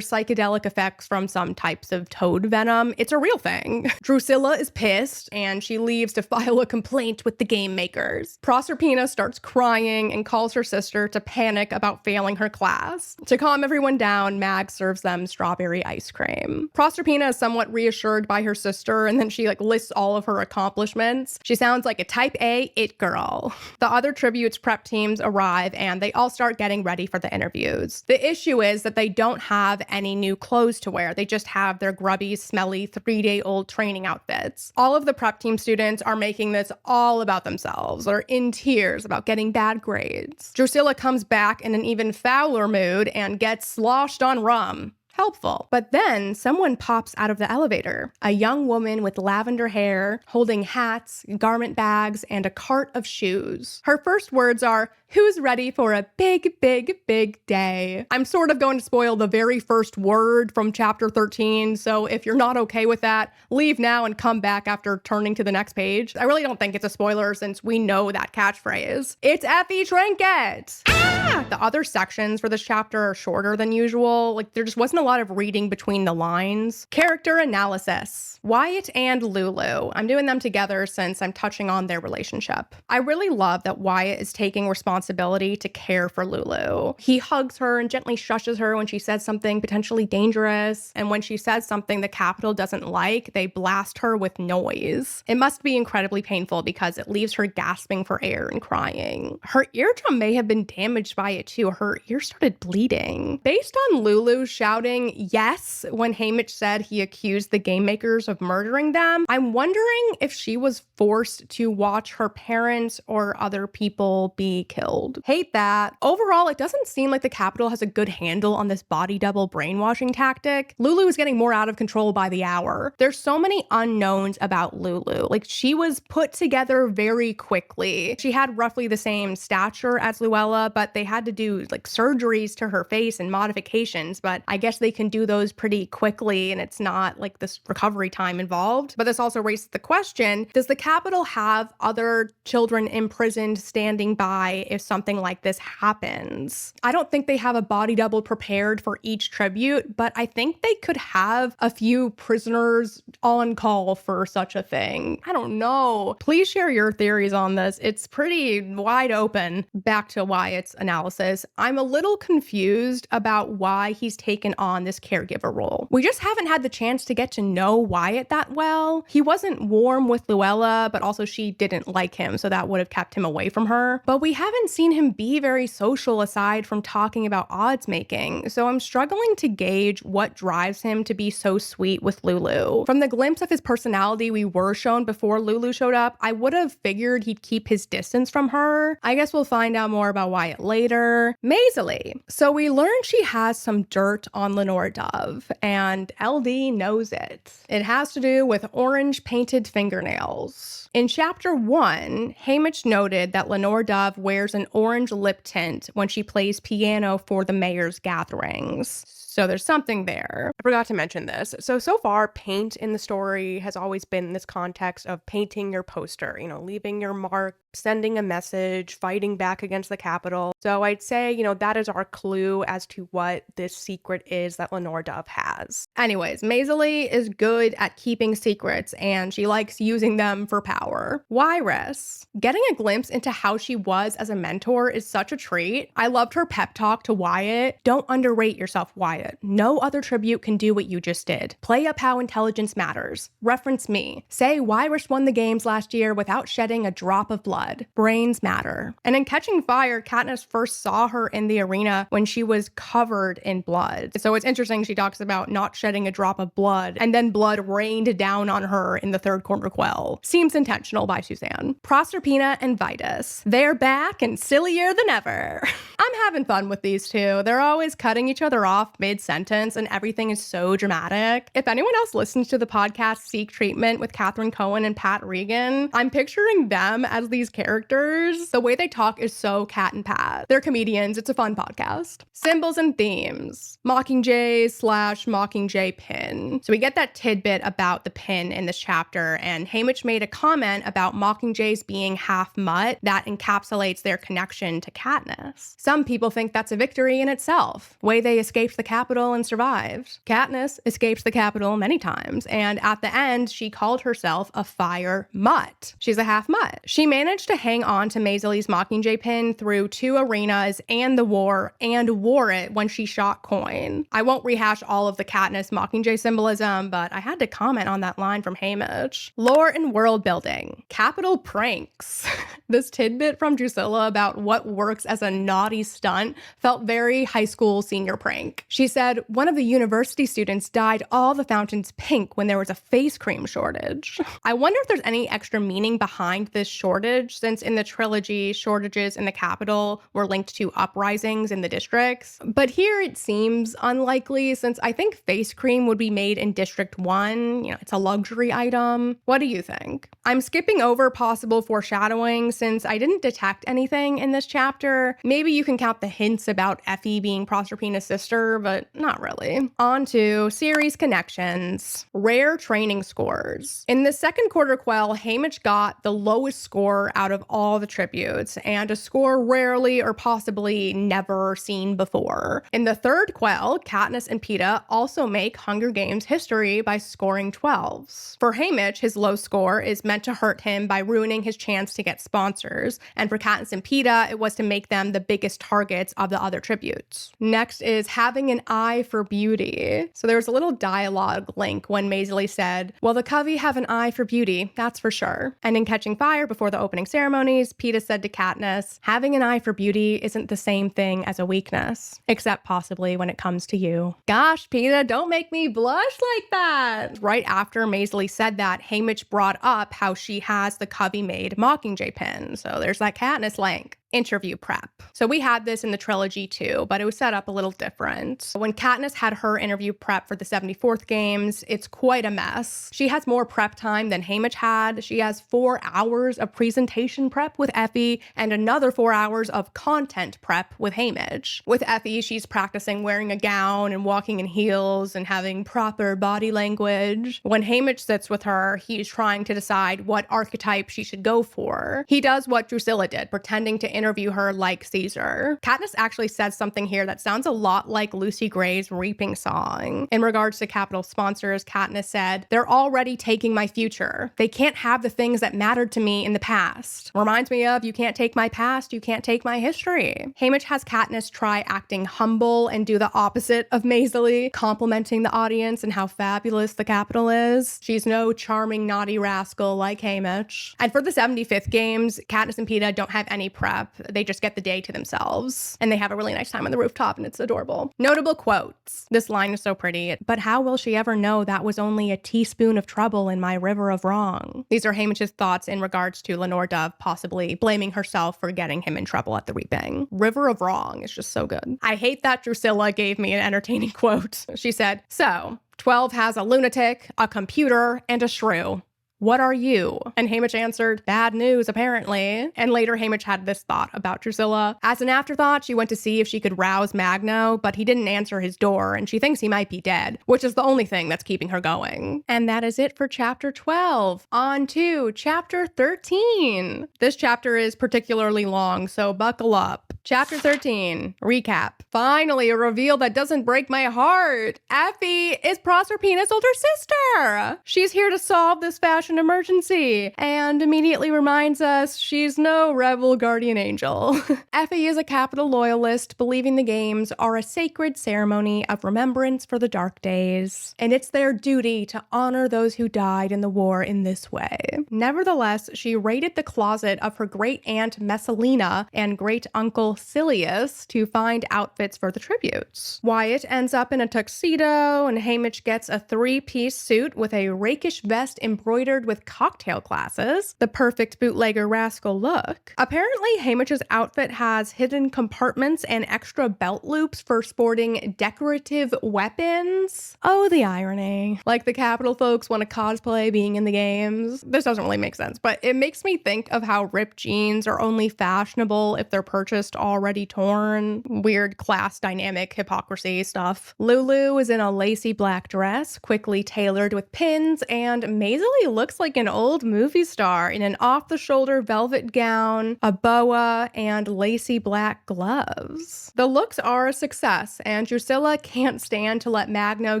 psychedelic effects from some types of toad venom. It's a real thing. Drusilla is pissed, and she leaves to file a complaint with the game makers. Proserpina starts crying and calls her sister to panic about failing her class. To calm everyone down, Mag serves them strawberry ice cream. Proserpina is somewhat reassured by her sister, and then she lists all of her accomplishments. She sounds like a type A it girl. The other tributes prep teams arrive, and they all start getting ready for the interviews. The issue is that they don't have any new clothes to wear. They just have their grubby, smelly, 3-day-old training outfits. All of the prep team students are making this all about themselves. They're in tears about getting bad grades. Drusilla comes back in an even fouler mood and gets sloshed on rum. Helpful. But then someone pops out of the elevator. A young woman with lavender hair, holding hats, garment bags, and a cart of shoes. Her first words are, "Who's ready for a big, big, big day?" I'm sort of going to spoil the very first word from chapter 13, so if you're not okay with that, leave now and come back after turning to the next page. I really don't think it's a spoiler since we know that catchphrase. It's Effie Trinket! Ah! The other sections for this chapter are shorter than usual. There just wasn't a lot of reading between the lines. Character analysis. Wyatt and Lulu. I'm doing them together since I'm touching on their relationship. I really love that Wyatt is taking responsibility to care for Lulu. He hugs her and gently shushes her when she says something potentially dangerous, and when she says something the Capitol doesn't like, they blast her with noise. It must be incredibly painful because it leaves her gasping for air and crying. Her eardrum may have been damaged by it too. Her ear started bleeding. Based on Lulu shouting yes when Haymitch said he accused the game makers of murdering them, I'm wondering if she was forced to watch her parents or other people be killed. Hate that. Overall, it doesn't seem like the Capitol has a good handle on this body double brainwashing tactic. Lulu is getting more out of control by the hour. There's so many unknowns about Lulu. She was put together very quickly. She had roughly the same stature as Luella, but they had to do surgeries to her face and modifications, but I guess they can do those pretty quickly and it's not this recovery time involved. But this also raises the question, does the Capitol have other children imprisoned standing by if something like this happens? I don't think they have a body double prepared for each tribute, but I think they could have a few prisoners on call for such a thing. I don't know. Please share your theories on this. It's pretty wide open. Back to Wyatt's analysis. I'm a little confused about why he's taken on this caregiver role. We just haven't had the chance to get to know Wyatt that well. He wasn't warm with Luella, but also she didn't like him, so that would have kept him away from her. But we haven't seen him be very social aside from talking about odds making, so I'm struggling to gauge what drives him to be so sweet with Lulu. From the glimpse of his personality we were shown before Lulu showed up, I would have figured he'd keep his distance from her. I guess we'll find out more about Wyatt later. her, Maisie. So we learn she has some dirt on Lenore Dove, and LD knows it. It has to do with orange painted fingernails. In chapter 1, Haymitch noted that Lenore Dove wears an orange lip tint when she plays piano for the mayor's gatherings. So there's something there. I forgot to mention this. So far, paint in the story has always been in this context of painting your poster, leaving your mark, sending a message, fighting back against the Capitol. So I'd say, that is our clue as to what this secret is that Lenore Dove has. Anyways, Maisie is good at keeping secrets, and she likes using them for power. Wyrus. Getting a glimpse into how she was as a mentor is such a treat. I loved her pep talk to Wyatt. Don't underrate yourself, Wyatt. No other tribute can do what you just did. Play up how intelligence matters. Reference me. Say Wyrus won the games last year without shedding a drop of blood. Brains matter. And in Catching Fire, Katniss first saw her in the arena when she was covered in blood. So it's interesting she talks about not shedding a drop of blood, and then blood rained down on her in the third quarter quell. Seems intentional by Suzanne. Proserpina and Vitus. They're back and sillier than ever. I'm having fun with these two. They're always cutting each other off mid-sentence, and everything is so dramatic. If anyone else listens to the podcast Seek Treatment with Catherine Cohen and Pat Regan, I'm picturing them as these characters. The way they talk is so Cat and Pat. They're comedians. It's a fun podcast. Symbols and themes. Mockingjay/Mockingjay pin. So we get that tidbit about the pin in this chapter, and Haymitch made a comment about Mockingjays being half mutt that encapsulates their connection to Katniss. Some people think that's a victory in itself. Way they escaped the Capitol and survived. Katniss escaped the Capitol many times, and at the end, she called herself a fire mutt. She's a half mutt. She managed to hang on to Maisie's Mockingjay pin through 2 arenas and the war, and wore it when she shot coin. I won't rehash all of the Katniss Mockingjay symbolism, but I had to comment on that line from Haymitch. Lore and world building. Capital pranks. This tidbit from Drusilla about what works as a naughty stunt felt very high school senior prank. She said, one of the university students dyed all the fountains pink when there was a face cream shortage. I wonder if there's any extra meaning behind this shortage, since in the trilogy, shortages in the capital were linked to uprisings in the districts. But here it seems unlikely, since I think face cream would be made in District 1. It's a luxury item. What do you think? I'm skipping over possible foreshadowing since I didn't detect anything in this chapter. Maybe you can count the hints about Effie being Proserpina's sister, but not really. On to series connections. Rare training scores. In the second quarter quell, Haymitch got the lowest score out of all the tributes, and a score rarely or possibly never seen before. In the third quell, Katniss and Peeta also make Hunger Games history by scoring 12s. For Haymitch, his low score is meant to hurt him by ruining his chance to get sponsors, and for Katniss and Peeta, it was to make them the biggest targets of the other tributes. Next is having an eye for beauty. So there was a little dialogue link when Maisie said, well, the Covey have an eye for beauty, that's for sure. And in Catching Fire, before the opening ceremonies, Peeta said to Katniss, having an eye for beauty isn't the same thing as a weakness, except possibly when it comes to you. Gosh, Peeta, don't make me blush like that. Right after Maisie said that, Haymitch brought up how she has the Covey-made Mockingjay pin. So there's that Katniss link. Interview prep. So we had this in the trilogy too, but it was set up a little different. When Katniss had her interview prep for the 74th games, it's quite a mess. She has more prep time than Haymitch had. She has 4 hours of presentation prep with Effie and another 4 hours of content prep with Haymitch. With Effie, she's practicing wearing a gown and walking in heels and having proper body language. When Haymitch sits with her, he's trying to decide what archetype she should go for. He does what Drusilla did, pretending to interview her like Caesar. Katniss actually says something here that sounds a lot like Lucy Gray's Reaping Song. In regards to Capitol sponsors, Katniss said, they're already taking my future. They can't have the things that mattered to me in the past. Reminds me of, you can't take my past, you can't take my history. Haymitch has Katniss try acting humble and do the opposite of Maisie, complimenting the audience and how fabulous the Capitol is. She's no charming naughty rascal like Haymitch. And for the 75th games, Katniss and Peeta don't have any prep. up. They just get the day to themselves. And they have a really nice time on the rooftop, and it's adorable. Notable quotes. This line is so pretty. But how will she ever know that was only a teaspoon of trouble in my river of wrong? These are Haymitch's thoughts in regards to Lenore Dove possibly blaming herself for getting him in trouble at the reaping. River of wrong is just so good. I hate that Drusilla gave me an entertaining quote. She said, so 12 has a lunatic, a computer, and a shrew. What are you? And Haymitch answered, bad news, apparently. And later, Haymitch had this thought about Drusilla. As an afterthought, she went to see if she could rouse Magno, but he didn't answer his door, and she thinks he might be dead, which is the only thing that's keeping her going. And that is it for chapter 12. On to chapter 13. This chapter is particularly long, so buckle up. Chapter 13, recap. Finally, a reveal that doesn't break my heart. Effie is Proserpina's older sister. She's here to solve this fashion emergency and immediately reminds us she's no rebel guardian angel. Effie is a capital loyalist, believing the games are a sacred ceremony of remembrance for the dark days, and it's their duty to honor those who died in the war in this way. Nevertheless, she raided the closet of her great-aunt Messalina and great-uncle Silius to find outfits for the tributes. Wyatt ends up in a tuxedo, and Haymitch gets a three-piece suit with a rakish vest embroidered with cocktail glasses, the perfect bootlegger rascal look. Apparently, Haymitch's outfit has hidden compartments and extra belt loops for sporting decorative weapons. Oh, the irony. Like the Capital folks want to cosplay being in the games. This doesn't really make sense, but it makes me think of how ripped jeans are only fashionable if they're purchased already torn. Weird class dynamic hypocrisy stuff. Lulu is in a lacy black dress, quickly tailored with pins, and mazily looks like an old movie star in an off-the-shoulder velvet gown, a boa, and lacy black gloves. The looks are a success, and Drusilla can't stand to let Magno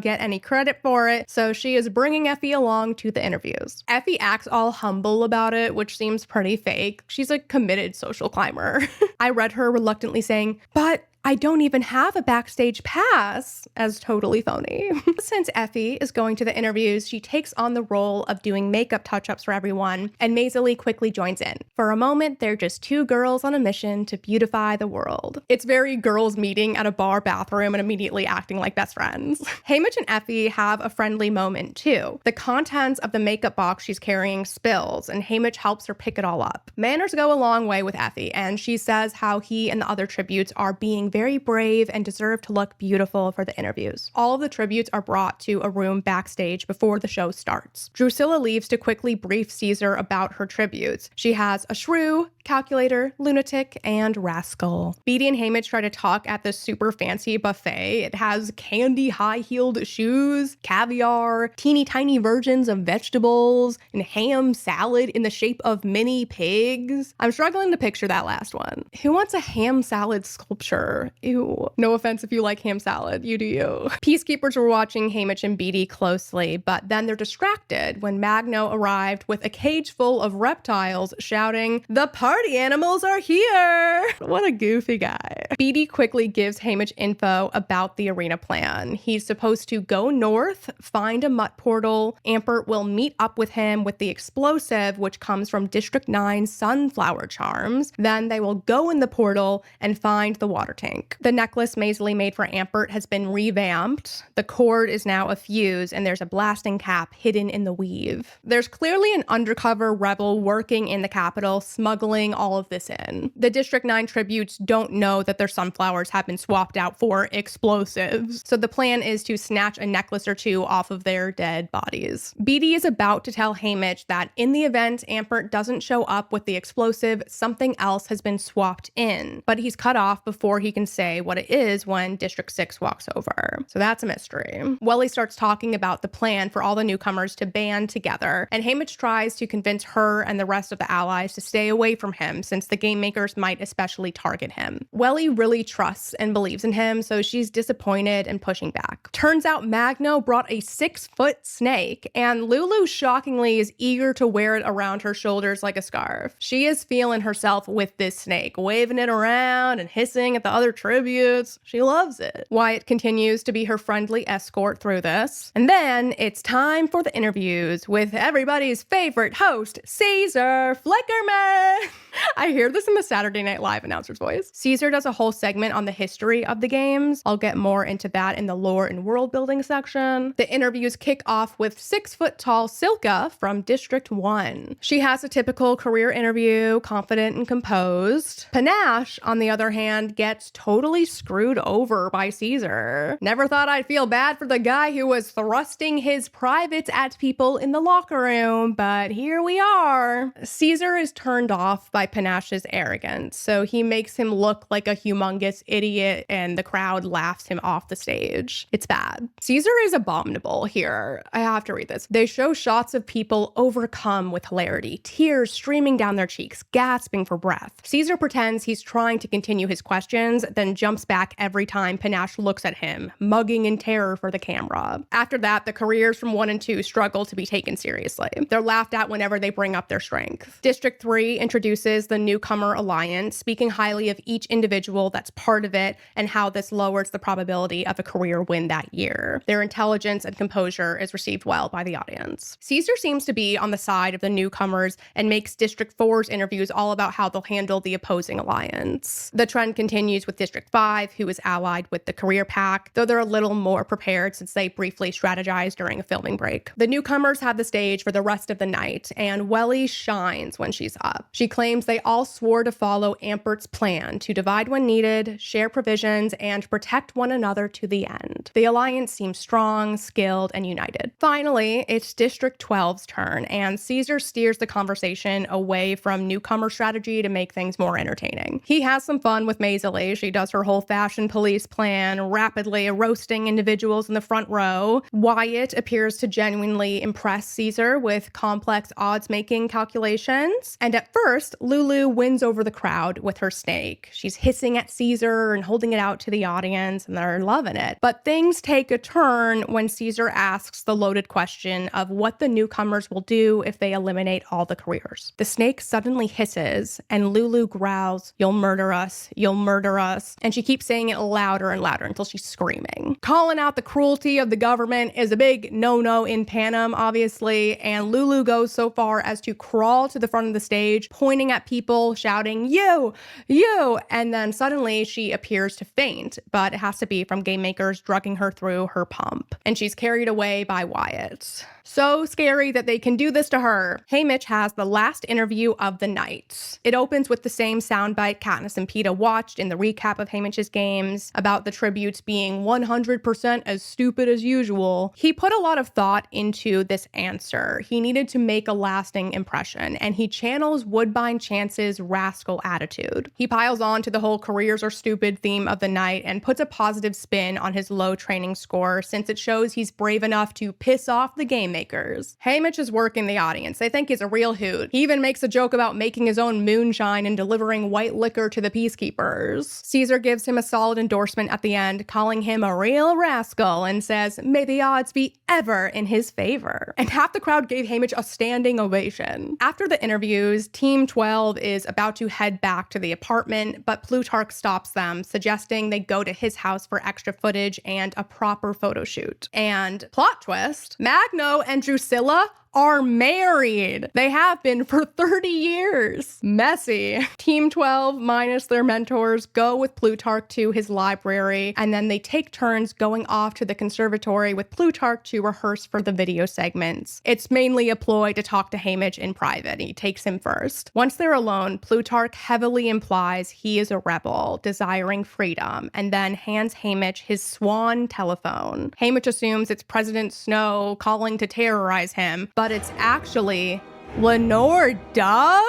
get any credit for it, so she is bringing Effie along to the interviews. Effie acts all humble about it, which seems pretty fake. She's a committed social climber. I read her reluctantly saying, but I don't even have a backstage pass, as totally phony. Since Effie is going to the interviews, she takes on the role of doing makeup touch-ups for everyone, and mazily quickly joins in. For a moment, they're just two girls on a mission to beautify the world. It's very girls meeting at a bar bathroom and immediately acting like best friends. Haymitch and Effie have a friendly moment too. The contents of the makeup box she's carrying spills, and Haymitch helps her pick it all up. Manners go a long way with Effie, and she says how he and the other tributes are being very brave and deserve to look beautiful for the interviews. All of the tributes are brought to a room backstage before the show starts. Drusilla leaves to quickly brief Caesar about her tributes. She has a shrew, calculator, lunatic, and rascal. Beetee and Haymitch try to talk at this super fancy buffet. It has candy high-heeled shoes, caviar, teeny tiny versions of vegetables, and ham salad in the shape of mini pigs. I'm struggling to picture that last one. Who wants a ham salad sculpture? Ew. No offense if you like ham salad, you do you. Peacekeepers were watching Haymitch and Beetee closely, but then they're distracted when Magno arrived with a cage full of reptiles shouting, "The party animals are here!" What a goofy guy. Beetee quickly gives Haymitch info about the arena plan. He's supposed to go north, find a mutt portal. Ampert will meet up with him with the explosive, which comes from District 9's sunflower charms. Then they will go in the portal and find the water tank. The necklace mazily made for Ampert has been revamped. The cord is now a fuse, and there's a blasting cap hidden in the weave. There's clearly an undercover rebel working in the capital, smuggling all of this in. The District 9 tributes don't know that their sunflowers have been swapped out for explosives, so the plan is to snatch a necklace or two off of their dead bodies. Beetee is about to tell Haymitch that in the event Ampert doesn't show up with the explosive, something else has been swapped in, but he's cut off before he can say what it is when District 6 walks over. So that's a mystery. Welly starts talking about the plan for all the newcomers to band together, and Haymitch tries to convince her and the rest of the allies to stay away from him since the game makers might especially target him. Welly really trusts and believes in him, so she's disappointed and pushing back. Turns out Magno brought a 6-foot snake, and Lulu shockingly is eager to wear it around her shoulders like a scarf. She is feeling herself with this snake, waving it around and hissing at the other tributes. She loves it. Wyatt continues to be her friendly escort through this. And then it's time for the interviews with everybody's favorite host, Caesar Flickerman. I hear this in the Saturday Night Live announcer's voice. Caesar does a whole segment on the history of the games. I'll get more into that in the lore and world building section. The interviews kick off with 6-foot-tall Silka from District 1. She has a typical career interview, confident and composed. Panache, on the other hand, gets totally screwed over by Caesar. Never thought I'd feel bad for the guy who was thrusting his privates at people in the locker room, but here we are. Caesar is turned off by Panache's arrogance, so he makes him look like a humongous idiot and the crowd laughs him off the stage. It's bad. Caesar is abominable here. I have to read this. They show shots of people overcome with hilarity, tears streaming down their cheeks, gasping for breath. Caesar pretends he's trying to continue his questions, then jumps back every time Panache looks at him, mugging in terror for the camera. After that, the careers from 1 and 2 struggle to be taken seriously. They're laughed at whenever they bring up their strength. District 3 introduces the Newcomer Alliance, speaking highly of each individual that's part of it and how this lowers the probability of a career win that year. Their intelligence and composure is received well by the audience. Caesar seems to be on the side of the newcomers and makes District 4's interviews all about how they'll handle the opposing alliance. The trend continues with District 5, who is allied with the career pack, though they're a little more prepared since they briefly strategized during a filming break. The newcomers have the stage for the rest of the night, and Welly shines when she's up. She claims they all swore to follow Ampert's plan to divide when needed, share provisions, and protect one another to the end. The alliance seems strong, skilled, and united. Finally, it's District 12's turn, and Caesar steers the conversation away from newcomer strategy to make things more entertaining. He has some fun with Maisily. She does her whole fashion police plan, rapidly roasting individuals in the front row. Wyatt appears to genuinely impress Caesar with complex odds-making calculations, and at first, Lulu wins over the crowd with her snake. She's hissing at Caesar and holding it out to the audience, and they're loving it. But things take a turn when Caesar asks the loaded question of what the newcomers will do if they eliminate all the careers. The snake suddenly hisses, and Lulu growls, "You'll murder us, you'll murder us," and she keeps saying it louder and louder until she's screaming. Calling out the cruelty of the government is a big no-no in Panem, obviously, and Lulu goes so far as to crawl to the front of the stage, pointing at people, shouting, "You! You!" And then suddenly she appears to faint, but it has to be from game makers drugging her through her pump. And she's carried away by Wyatt. So scary that they can do this to her. Haymitch has the last interview of the night. It opens with the same soundbite Katniss and Peeta watched in the recap of Haymitch's games about the tributes being 100% as stupid as usual. He put a lot of thought into this answer. He needed to make a lasting impression, and he channels Woodbine Chance's rascal attitude. He piles on to the whole careers are stupid theme of the night and puts a positive spin on his low training score since it shows he's brave enough to piss off the game makers. Haymitch is working the audience. They think he's a real hoot. He even makes a joke about making his own moonshine and delivering white liquor to the peacekeepers. Caesar gives him a solid endorsement at the end, calling him a real rascal, and says, "May the odds be ever in his favor." And half the crowd gave Haymitch a standing ovation. After the interviews, Team 12 is about to head back to the apartment, but Plutarch stops them, suggesting they go to his house for extra footage and a proper photo shoot. And plot twist, Magno and Drusilla are married. They have been for 30 years. Messy. Team 12, minus their mentors, go with Plutarch to his library, and then they take turns going off to the conservatory with Plutarch to rehearse for the video segments. It's mainly a ploy to talk to Haymitch in private. He takes him first. Once they're alone, Plutarch heavily implies he is a rebel, desiring freedom, and then hands Haymitch his swan telephone. Haymitch assumes it's President Snow calling to terrorize him, but it's actually Lenore Dove?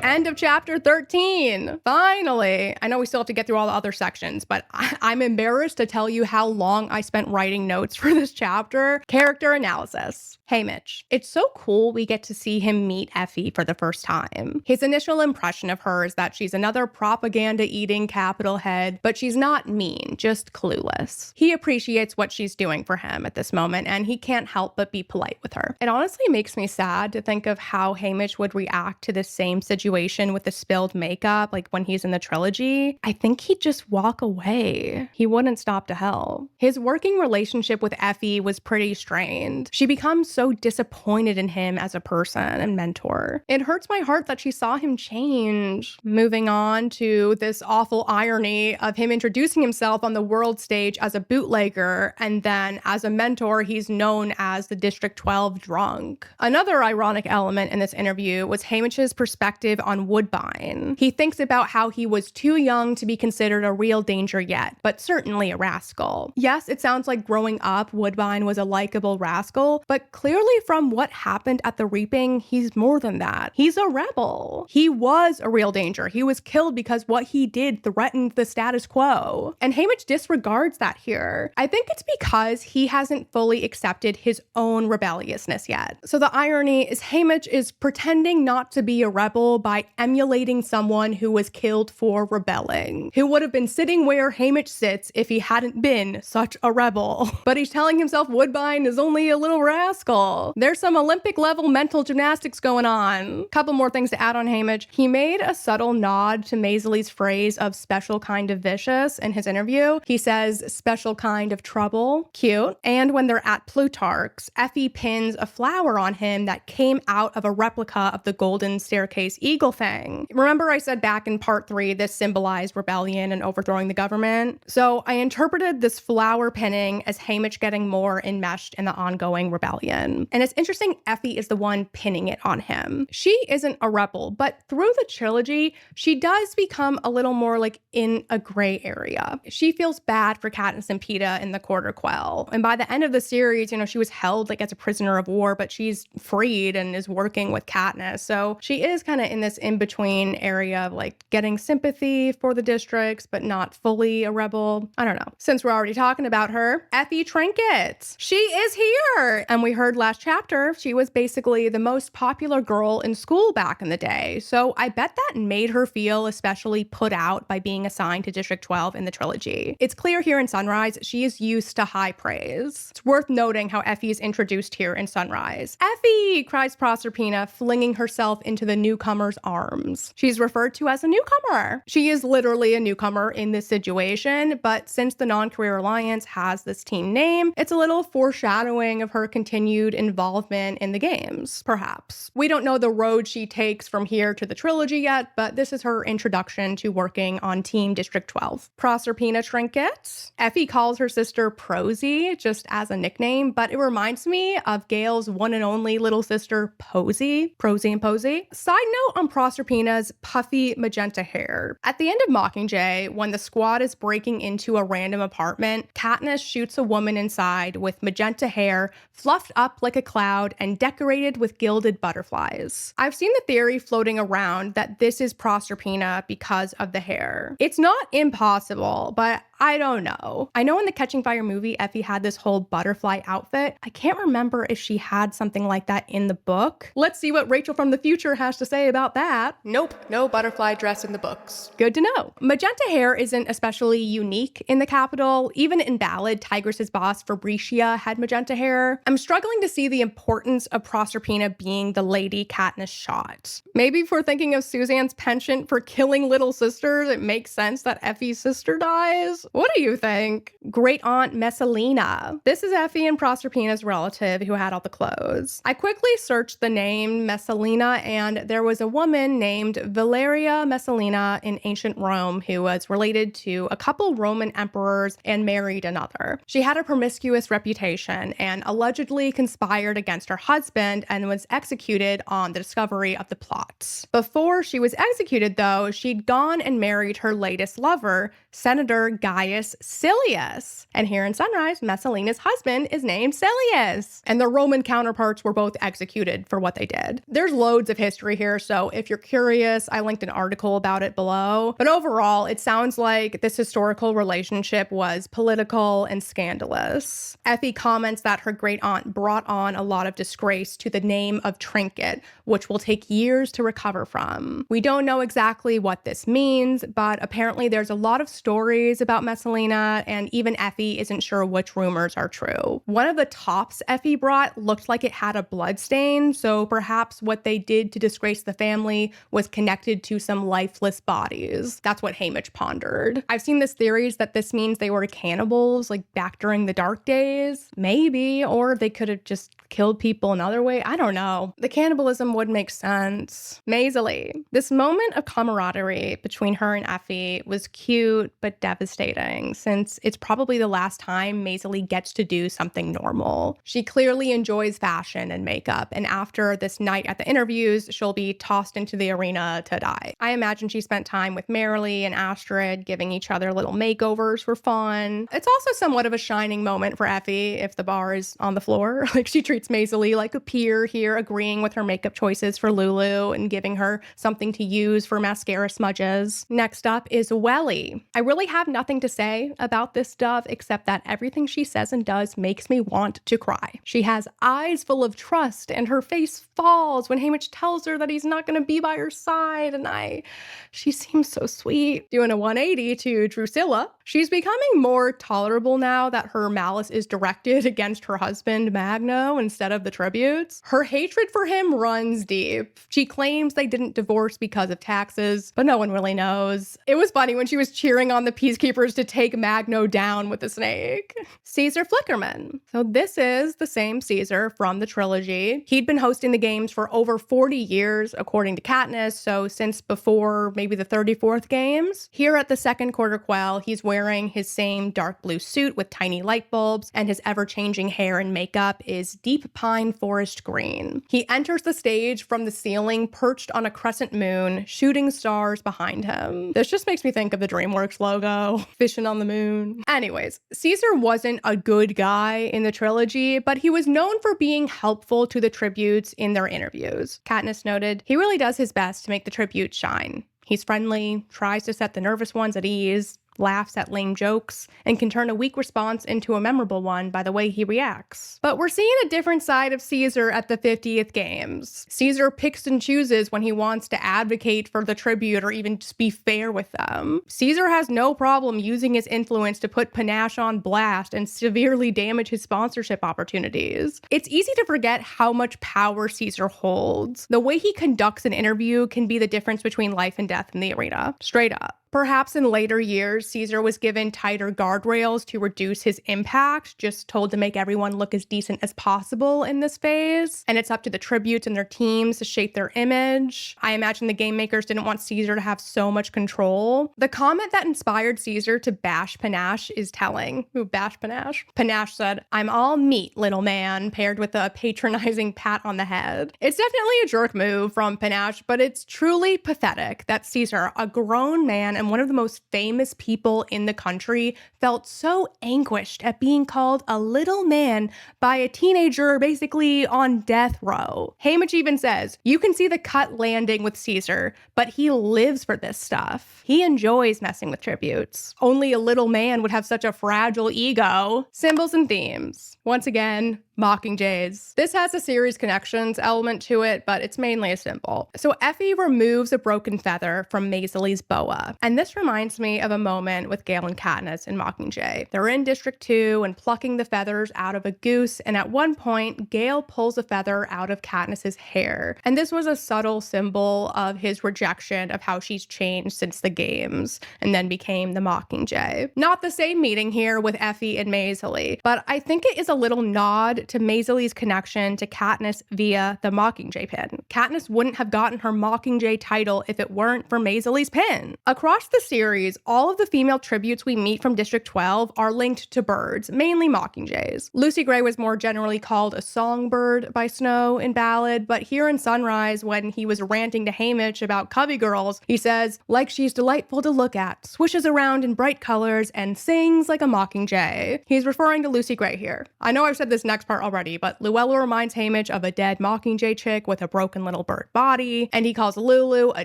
End of chapter 13. Finally. I know we still have to get through all the other sections, but I'm embarrassed to tell you how long I spent writing notes for this chapter. Character analysis. Haymitch. It's so cool we get to see him meet Effie for the first time. His initial impression of her is that she's another propaganda-eating Capitol head, but she's not mean, just clueless. He appreciates what she's doing for him at this moment, and he can't help but be polite with her. It honestly makes me sad to think of how Haymitch would react to the same situation with the spilled makeup, like when he's in the trilogy. I think he'd just walk away. He wouldn't stop to help. His working relationship with Effie was pretty strained. She becomes so disappointed in him as a person and mentor. It hurts my heart that she saw him change. Moving on to this awful irony of him introducing himself on the world stage as a bootlegger, and then as a mentor, he's known as the District 12 drunk. Another ironic element in this interview was Haymitch's perspective on Woodbine. He thinks about how he was too young to be considered a real danger yet, but certainly a rascal. Yes, it sounds like growing up, Woodbine was a likable rascal, but clearly from what happened at the Reaping, he's more than that. He's a rebel. He was a real danger. He was killed because what he did threatened the status quo. And Haymitch disregards that here. I think it's because he hasn't fully accepted his own rebelliousness yet. So the irony is Haymitch is pretending not to be a rebel by emulating someone who was killed for rebelling, who would have been sitting where Haymitch sits if he hadn't been such a rebel. But he's telling himself Woodbine is only a little rascal. There's some Olympic level mental gymnastics going on. Couple more things to add on Haymitch. He made a subtle nod to Maisley's phrase of special kind of vicious in his interview. He says special kind of trouble. Cute. And when they're at Plutarch's, Effie pins a flower on him that came out of a replica of the golden staircase eagle thing. Remember I said back in part 3 this symbolized rebellion and overthrowing the government? So I interpreted this flower pinning as Haymitch getting more enmeshed in the ongoing rebellion. And it's interesting Effie is the one pinning it on him. She isn't a rebel, but through the trilogy, she does become a little more like in a gray area. She feels bad for Katniss and Peeta in the Quarter Quell. And by the end of the series, she was held like as a prisoner of war, but she's freed and is working with Katniss. So she is kind of in this in-between area of like getting sympathy for the districts, but not fully a rebel. I don't know. Since we're already talking about her, Effie Trinket. She is here. And we heard last chapter, she was basically the most popular girl in school back in the day. So I bet that made her feel especially put out by being assigned to District 12 in the trilogy. It's clear here in Sunrise, she is used to high praise. It's worth noting how Effie is introduced here in Sunrise. Effie, cries Proserpina, flinging herself into the newcomer's arms. She's referred to as a newcomer. She is literally a newcomer in this situation, but since the Non-Career Alliance has this team name, it's a little foreshadowing of her continued involvement in the games, perhaps. We don't know the road she takes from here to the trilogy yet, but this is her introduction to working on Team District 12. Proserpina Trinket. Effie calls her sister Prosy just as a nickname, but it reminds me of Gale's one and only little sister Posy. Prosy and Posy. Side note on Proserpina's puffy magenta hair. At the end of Mockingjay, when the squad is breaking into a random apartment, Katniss shoots a woman inside with magenta hair, fluffed up like a cloud and decorated with gilded butterflies. I've seen the theory floating around that this is Proserpina because of the hair. It's not impossible, but I don't know. I know in the Catching Fire movie, Effie had this whole butterfly outfit. I can't remember if she had something like that in the book. Let's see what Rachel from the future has to say about that. Nope, no butterfly dress in the books. Good to know. Magenta hair isn't especially unique in the Capitol. Even in Ballad, Tigress's boss Fabricia had magenta hair. I'm struggling to see the importance of Proserpina being the lady Katniss shot. Maybe if we're thinking of Suzanne's penchant for killing little sisters, it makes sense that Effie's sister dies. What do you think? Great Aunt Messalina. This is Effie and Proserpina's relative who had all the clothes. I quickly searched the name Messalina, and there was a woman named Valeria Messalina in ancient Rome who was related to a couple Roman emperors and married another. She had a promiscuous reputation and allegedly conspired against her husband and was executed on the discovery of the plot. Before she was executed, though, she'd gone and married her latest lover, Senator Guy Gaius Silius. And here in Sunrise, Messalina's husband is named Silius. And their Roman counterparts were both executed for what they did. There's loads of history here, so if you're curious, I linked an article about it below. But overall, it sounds like this historical relationship was political and scandalous. Effie comments that her great aunt brought on a lot of disgrace to the name of Trinket, which will take years to recover from. We don't know exactly what this means, but apparently there's a lot of stories about Messalina, and even Effie isn't sure which rumors are true. One of the tops Effie brought looked like it had a blood stain, so perhaps what they did to disgrace the family was connected to some lifeless bodies. That's what Hamish pondered. I've seen this theories that this means they were cannibals, like back during the Dark Days. Maybe, or they could have just killed people another way. I don't know. The cannibalism would make sense. Maisie. This moment of camaraderie between her and Effie was cute but devastating, since it's probably the last time Maisie gets to do something normal. She clearly enjoys fashion and makeup, and after this night at the interviews, she'll be tossed into the arena to die. I imagine she spent time with Marilee and Astrid, giving each other little makeovers for fun. It's also somewhat of a shining moment for Effie if the bar is on the floor. Like, she treats Maisie like a peer here, agreeing with her makeup choices for Lulu and giving her something to use for mascara smudges. Next up is Welly. I really have nothing to say about this dove except that everything she says and does makes me want to cry. She has eyes full of trust and her face falls when Hamish tells her that he's not going to be by her side, and she seems so sweet. Doing a 180 to Drusilla. She's becoming more tolerable now that her malice is directed against her husband Magno instead of the tributes. Her hatred for him runs deep. She claims they didn't divorce because of taxes, but no one really knows. It was funny when she was cheering on the peacekeepers to take Magno down with the snake. Caesar Flickerman. So this is the same Caesar from the trilogy. He'd been hosting the games for over 40 years, according to Katniss, so since before maybe the 34th games. Here at the second quarter quell, he's wearing his same dark blue suit with tiny light bulbs, and his ever-changing hair and makeup is deep pine forest green. He enters the stage from the ceiling, perched on a crescent moon, shooting stars behind him. This just makes me think of the DreamWorks logo, fishing on the moon. Anyways, Caesar wasn't a good guy in the trilogy, but he was known for being helpful to the tributes in their interviews. Katniss noted, he really does his best to make the tributes shine. He's friendly, tries to set the nervous ones at ease, laughs at lame jokes, and can turn a weak response into a memorable one by the way he reacts. But we're seeing a different side of Caesar at the 50th games. Caesar picks and chooses when he wants to advocate for the tribute or even just be fair with them. Caesar has no problem using his influence to put Panache on blast and severely damage his sponsorship opportunities. It's easy to forget how much power Caesar holds. The way he conducts an interview can be the difference between life and death in the arena. Straight up. Perhaps in later years, Caesar was given tighter guardrails to reduce his impact, just told to make everyone look as decent as possible in this phase. And it's up to the tributes and their teams to shape their image. I imagine the game makers didn't want Caesar to have so much control. The comment that inspired Caesar to bash Panache is telling. Ooh, bash Panache? Panache said, "I'm all meat, little man," paired with a patronizing pat on the head. It's definitely a jerk move from Panache, but it's truly pathetic that Caesar, a grown man and one of the most famous people in the country, felt so anguished at being called a little man by a teenager basically on death row. Hamish even says, you can see the cut landing with Caesar, but he lives for this stuff. He enjoys messing with tributes. Only a little man would have such a fragile ego. Symbols and themes. Once again, Mockingjays. This has a series connections element to it, but it's mainly a symbol. So Effie removes a broken feather from Maisie's boa, and this reminds me of a moment with Gale and Katniss in Mockingjay. They're in District 2 and plucking the feathers out of a goose, and at one point, Gale pulls a feather out of Katniss's hair, and this was a subtle symbol of his rejection of how she's changed since the games, and then became the Mockingjay. Not the same meeting here with Effie and Maisie, but I think it is a little nod nod to Maisie's connection to Katniss via the Mockingjay pin. Katniss wouldn't have gotten her Mockingjay title if it weren't for Maisie's pin. Across the series, all of the female tributes we meet from District 12 are linked to birds, mainly mockingjays. Lucy Gray was more generally called a songbird by Snow in Ballad, but here in Sunrise, when he was ranting to Haymitch about Cubby Girls, he says, like she's delightful to look at, swishes around in bright colors, and sings like a mockingjay. He's referring to Lucy Gray here. I know I've said this next part already, but Luella reminds Haymitch of a dead mockingjay chick with a broken little bird body, and he calls Lulu a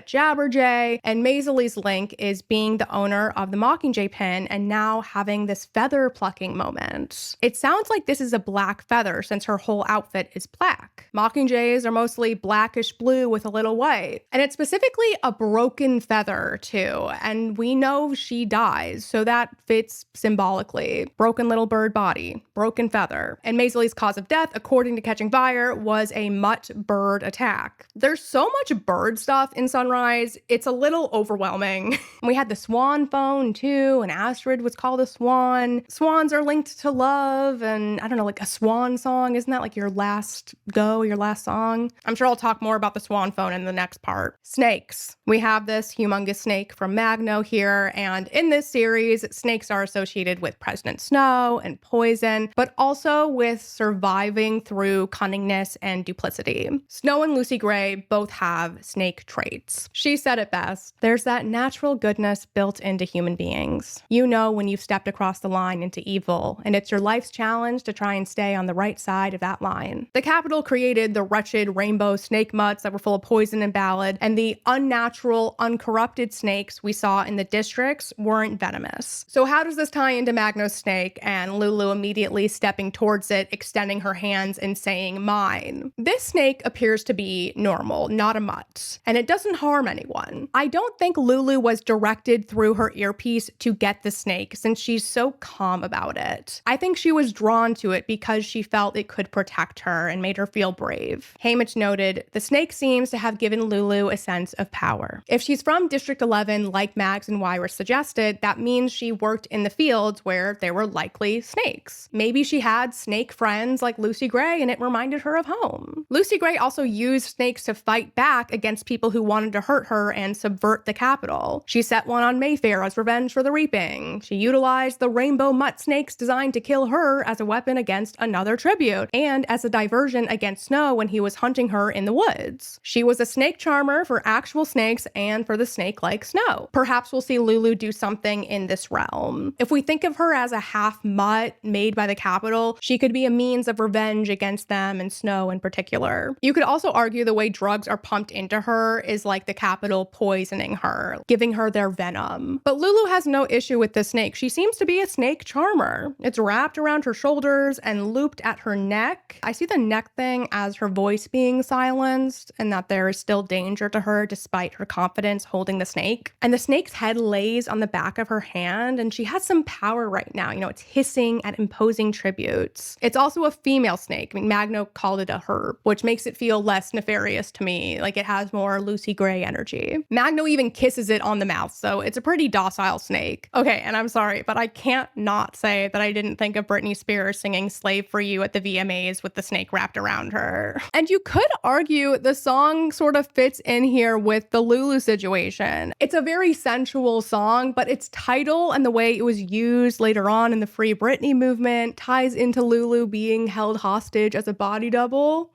jabberjay, and Maisie's link is being the owner of the Mockingjay pin and now having this feather plucking moment. It sounds like this is a black feather since her whole outfit is black. Mockingjays are mostly blackish blue with a little white, and it's specifically a broken feather too, and we know she dies, so that fits symbolically. Broken little bird body, broken feather. And Maisie's cause of death, according to Catching Fire, was a mutt bird attack. There's so much bird stuff in Sunrise, it's a little overwhelming. We had the swan phone too, and Astrid was called a swan. Swans are linked to love, and I don't know, like a swan song, isn't that like your last go, your last song? I'm sure I'll talk more about the swan phone in the next part. Snakes. We have this humongous snake from Magno here, and in this series, snakes are associated with President Snow and poison, but also with surviving through cunningness and duplicity. Snow and Lucy Gray both have snake traits. She said it best, there's that natural goodness built into human beings. You know when you've stepped across the line into evil, and it's your life's challenge to try and stay on the right side of that line. The Capitol created the wretched rainbow snake mutts that were full of poison and Ballad, and the unnatural, uncorrupted snakes we saw in the districts weren't venomous. So how does this tie into Magno's snake and Lulu immediately stepping towards it, extending her hands and saying, mine? This snake appears to be normal, not a mutt, and it doesn't harm anyone. I don't think Lulu was directed through her earpiece to get the snake since she's so calm about it. I think she was drawn to it because she felt it could protect her and made her feel brave. Haymitch noted, the snake seems to have given Lulu a sense of power. If she's from District 11, like Mags and Wyra suggested, that means she worked in the fields where there were likely snakes. Maybe she had snake friends like Lucy Gray and it reminded her of home. Lucy Gray also used snakes to fight back against people who wanted to hurt her and subvert the Capitol. She set one on Mayfair as revenge for the reaping. She utilized the rainbow mutt snakes designed to kill her as a weapon against another tribute, and as a diversion against Snow when he was hunting her in the woods. She was a snake charmer for actual snakes and for the snake like Snow. Perhaps we'll see Lulu do something in this realm. If we think of her as a half mutt made by the Capitol, she could be a means of revenge against them and Snow in particular. You could also argue the way drugs are pumped into her is like the Capitol poisoning her, giving her their venom. But Lulu has no issue with the snake. She seems to be a snake charmer. It's wrapped around her shoulders and looped at her neck. I see the neck thing as her voice being silenced and that there is still danger to her despite her confidence holding the snake. And the snake's head lays on the back of her hand, and she has some power right now. You know, it's hissing at imposing tributes. It's also a female snake. I mean, Magno called it a herb, which makes it feel less nefarious to me. Like it has more Lucy Gray energy. Magno even kisses it on the mouth, so it's a pretty docile snake. Okay, and I'm sorry, but I can't not say that I didn't think of Britney Spears singing Slave for You at the VMAs with the snake wrapped around her. And you could argue the song sort of fits in here with the Lulu situation. It's a very sensual song, but its title and the way it was used later on in the Free Britney movement ties into Lulu being held hostage as a body double.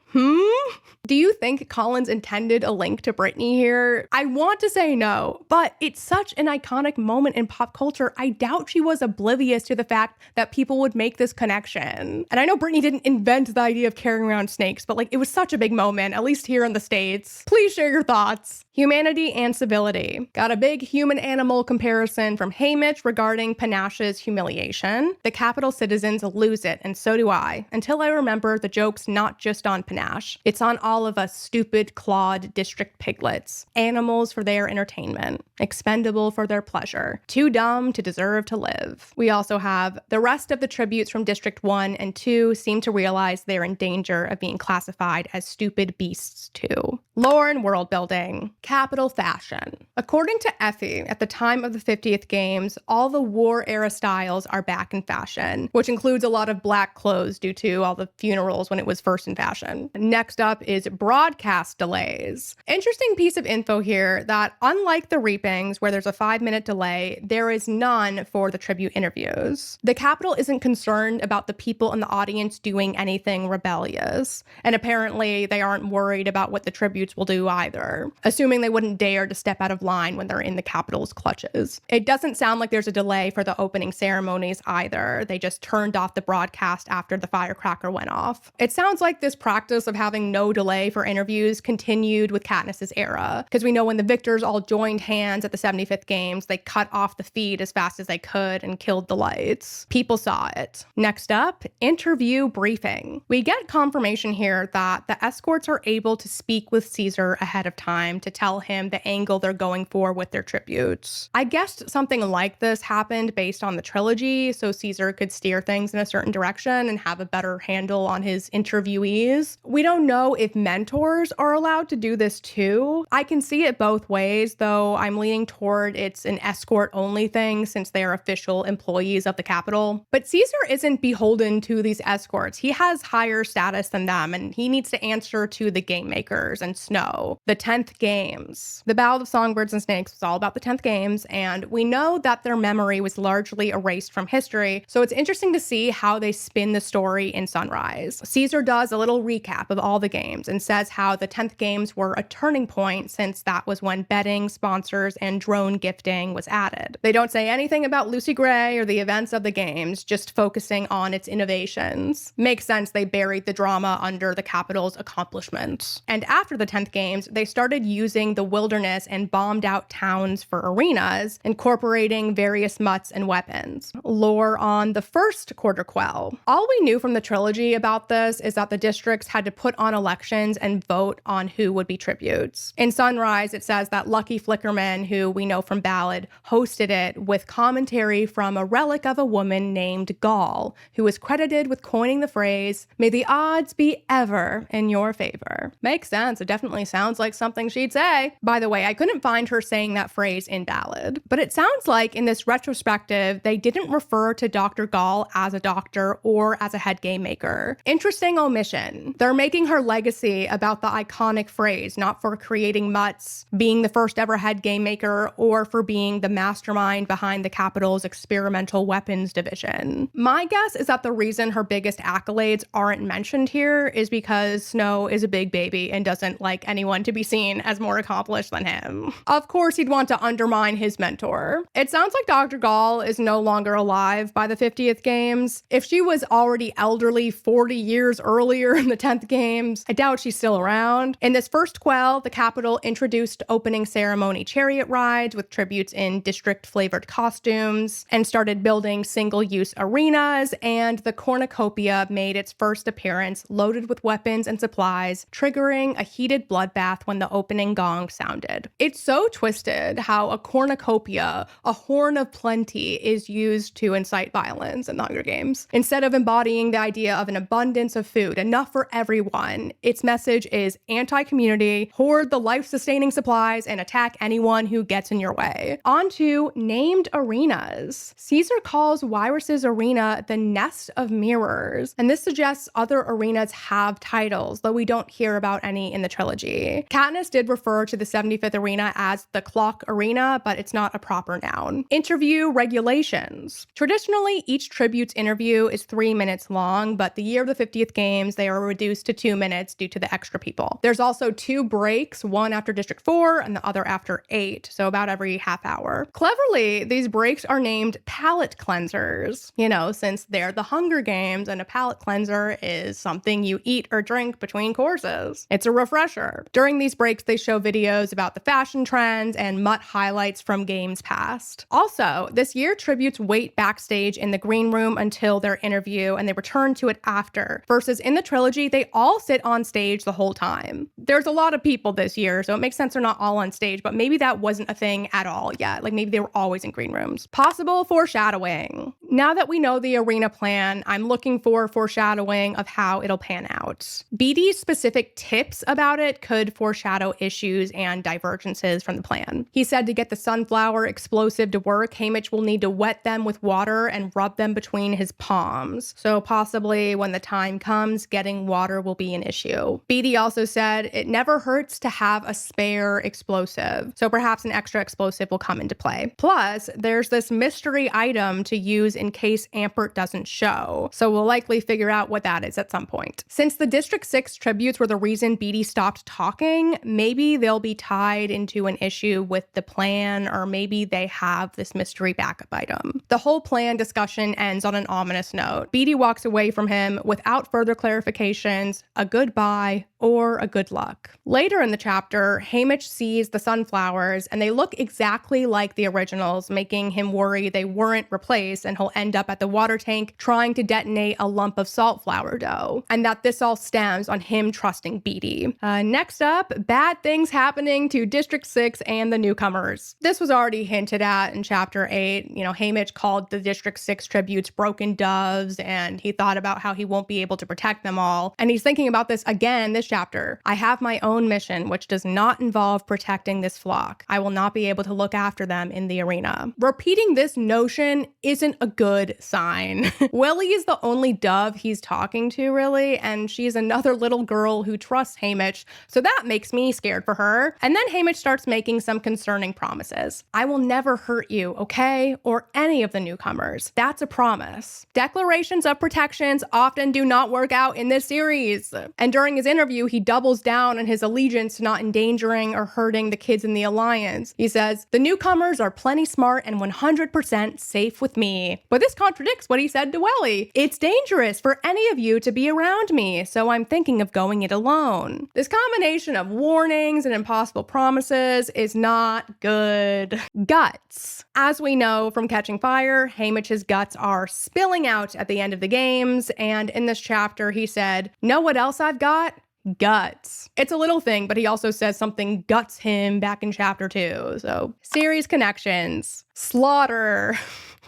Do you think Collins intended a link to Britney here? I want to say no, but it's such an iconic moment in pop culture. I doubt she was oblivious to the fact that people would make this connection. And I know Britney didn't invent the idea of carrying around snakes, but like it was such a big moment, at least here in the States. Please share your thoughts. Humanity and civility. Got a big human-animal comparison from Haymitch regarding Panache's humiliation. The Capitol citizens lose it, and so do I, until I remember the joke's not just on Panache. It's on all of us stupid, clawed district piglets. Animals for their entertainment. Expendable for their pleasure. Too dumb to deserve to live. We also have the rest of the tributes from District 1 and 2 seem to realize they're in danger of being classified as stupid beasts too. Lore and world building. Capital fashion. According to Effie, at the time of the 50th Games, all the war era styles are back in fashion, which includes a lot of black clothes due to all the funerals when it was first in fashion. Next up is broadcast delays. Interesting piece of info here that unlike the Reapings, where there's a 5-minute delay, there is none for the tribute interviews. The Capitol isn't concerned about the people in the audience doing anything rebellious, and apparently they aren't worried about what the tributes will do either, assuming they wouldn't dare to step out of line when they're in the Capitol's clutches. It doesn't sound like there's a delay for the opening ceremonies either. They just turned off the broadcast after the firecracker went off. It sounds like this practice of having no delay for interviews continued with Katniss's era, because we know when the victors all joined hands at the 75th Games, they cut off the feed as fast as they could and killed the lights. People saw it. Next up, interview briefing. We get confirmation here that the escorts are able to speak with Caesar ahead of time to tell him the angle they're going for with their tributes. I guessed something like this happened based on the trilogy, so Caesar could steer things in a certain direction and have a better handle on his interviewees. We don't know if mentors are allowed to do this too. I can see it both ways, though I'm leaning toward it's an escort-only thing since they are official employees of the Capitol. But Caesar isn't beholden to these escorts. He has higher status than them, and he needs to answer to the game makers and Snow. The 10th Games. The Battle of Songbirds and Snakes was all about the 10th Games, and we know that their memory was largely erased from history, so it's interesting to see how they spin the story in Sunrise. Caesar does a little recap of all the games and says how the 10th Games were a turning point since that was when betting, sponsors, and drone gifting was added. They don't say anything about Lucy Gray or the events of the games, just focusing on its innovations. Makes sense they buried the drama under the Capitol's accomplishments. And after the 10th Games, they started using the wilderness and bombed out towns for arenas, incorporating various mutts and weapons. Lore on the first Quarter Quell. All we knew from the trilogy about this is that the districts had to put on elections and vote on who would be tributes. In Sunrise, it says that Lucky Flickerman, who we know from Ballad, hosted it with commentary from a relic of a woman named Gaul, who is credited with coining the phrase, "May the odds be ever in your favor." Makes sense. It definitely sounds like something she'd say. By the way, I couldn't find her saying that phrase in Ballad, but it sounds like in this retrospective, they didn't refer to Dr. Gaul as a doctor or as a head game maker. Interesting omission. They're making her legacy about the iconic phrase, not for creating mutts, being the first ever head game maker, or for being the mastermind behind the Capitol's experimental weapons division. My guess is that the reason her biggest accolades aren't mentioned here is because Snow is a big baby and doesn't like anyone to be seen as more accomplished than him. Of course, he'd want to undermine his mentor. It sounds like Dr. Gaul is no longer alive by the 50th Games. If she was already elderly 40 years earlier in the 10th Games, I doubt she's still around. In this first quell, the Capitol introduced opening ceremony chariot rides with tributes in district-flavored costumes and started building single-use arenas, and the cornucopia made its first appearance loaded with weapons and supplies, triggering a heated bloodbath when the opening gong sounded. It's so twisted how a cornucopia, a horn of plenty, is used to incite violence in the Hunger Games. Instead of embodying the idea of an abundance of food, enough for everyone, its message is anti-community, hoard the life-sustaining supplies, and attack anyone who gets in your way. On to named arenas. Caesar calls Wyrus's arena the Nest of Mirrors, and this suggests other arenas have titles, though we don't hear about any in the trilogy. Katniss did refer to the 75th arena as the Clock Arena, but it's not a proper noun. Interview regulations. Traditionally, each tribute's interview is 3 minutes long, but the year of the 50th Games, they are reduced to 2 minutes due to the extra people. There's also 2 breaks, one after District 4 and the other after 8, so about every half hour. Cleverly, these breaks are named palate cleansers, since they're the Hunger Games, and a palate cleanser is something you eat or drink between courses. It's a refresher. During these breaks, they show videos about the fashion trends and mutt highlights from games past. Also, this year, tributes wait backstage in the green room until their interview, and they return to it after, versus in the trilogy, they all sit on stage the whole time. There's a lot of people this year, so it makes sense they're not all on stage, but maybe that wasn't a thing at all yet. Like maybe they were always in green rooms. Possible foreshadowing. Now that we know the arena plan, I'm looking for foreshadowing of how it'll pan out. BD's specific tips about it could foreshadow issues and divergences from the plan. He said to get the sunflower explosive to work, Haymitch will need to wet them with water and rub them between his palms. So possibly when the time comes, getting water will be an issue. BD also said it never hurts to have a spare explosive. So perhaps an extra explosive will come into play. Plus, there's this mystery item to use in case Ampert doesn't show. So we'll likely figure out what that is at some point. Since the District 6 tributes were the reason BD stopped talking, maybe they'll be tied into an issue with the plan, or maybe they have this mystery backup item. The whole plan discussion ends on an ominous note. BD walks away from him without further clarifications, a goodbye, or a good luck. Later in the chapter, Haymitch sees the sunflowers and they look exactly like the originals, making him worry they weren't replaced and he'll end up at the water tank trying to detonate a lump of saltflower dough, and that this all stems on him trusting BD. Next up, bad things happening to District 6 and the newcomers. This was already hinted at in chapter 8. Haymitch called the District 6 tributes broken doves, and he thought about how he won't be able to protect them all. And he's thinking about this again this chapter. I have my own mission, which does not involve protecting this flock. I will not be able to look after them in the arena. Repeating this notion isn't a good sign. Willie is the only dove he's talking to, really, and she's another little girl who trusts Haymitch, so that makes me scared for her. And then Haymitch starts making some concerning promises. I will never hurt you, okay? Or any of the newcomers. That's a promise. Declarations of protections often do not work out in this series. And during his interview, he doubles down on his allegiance to not endangering or hurting the kids in the Alliance. He says, the newcomers are plenty smart and 100% safe with me. But this contradicts what he said to Welly. It's dangerous for any of you to be around me, so I'm thinking of going it alone. This combination of warnings and impossible promises is not good. Guts. As we know from Catching Fire, Haymitch's guts are spilling out at the end of the games, and in this chapter he said, know what else I've got? Guts. It's a little thing, but he also says something guts him back in chapter 2. So, series connections. Slaughter.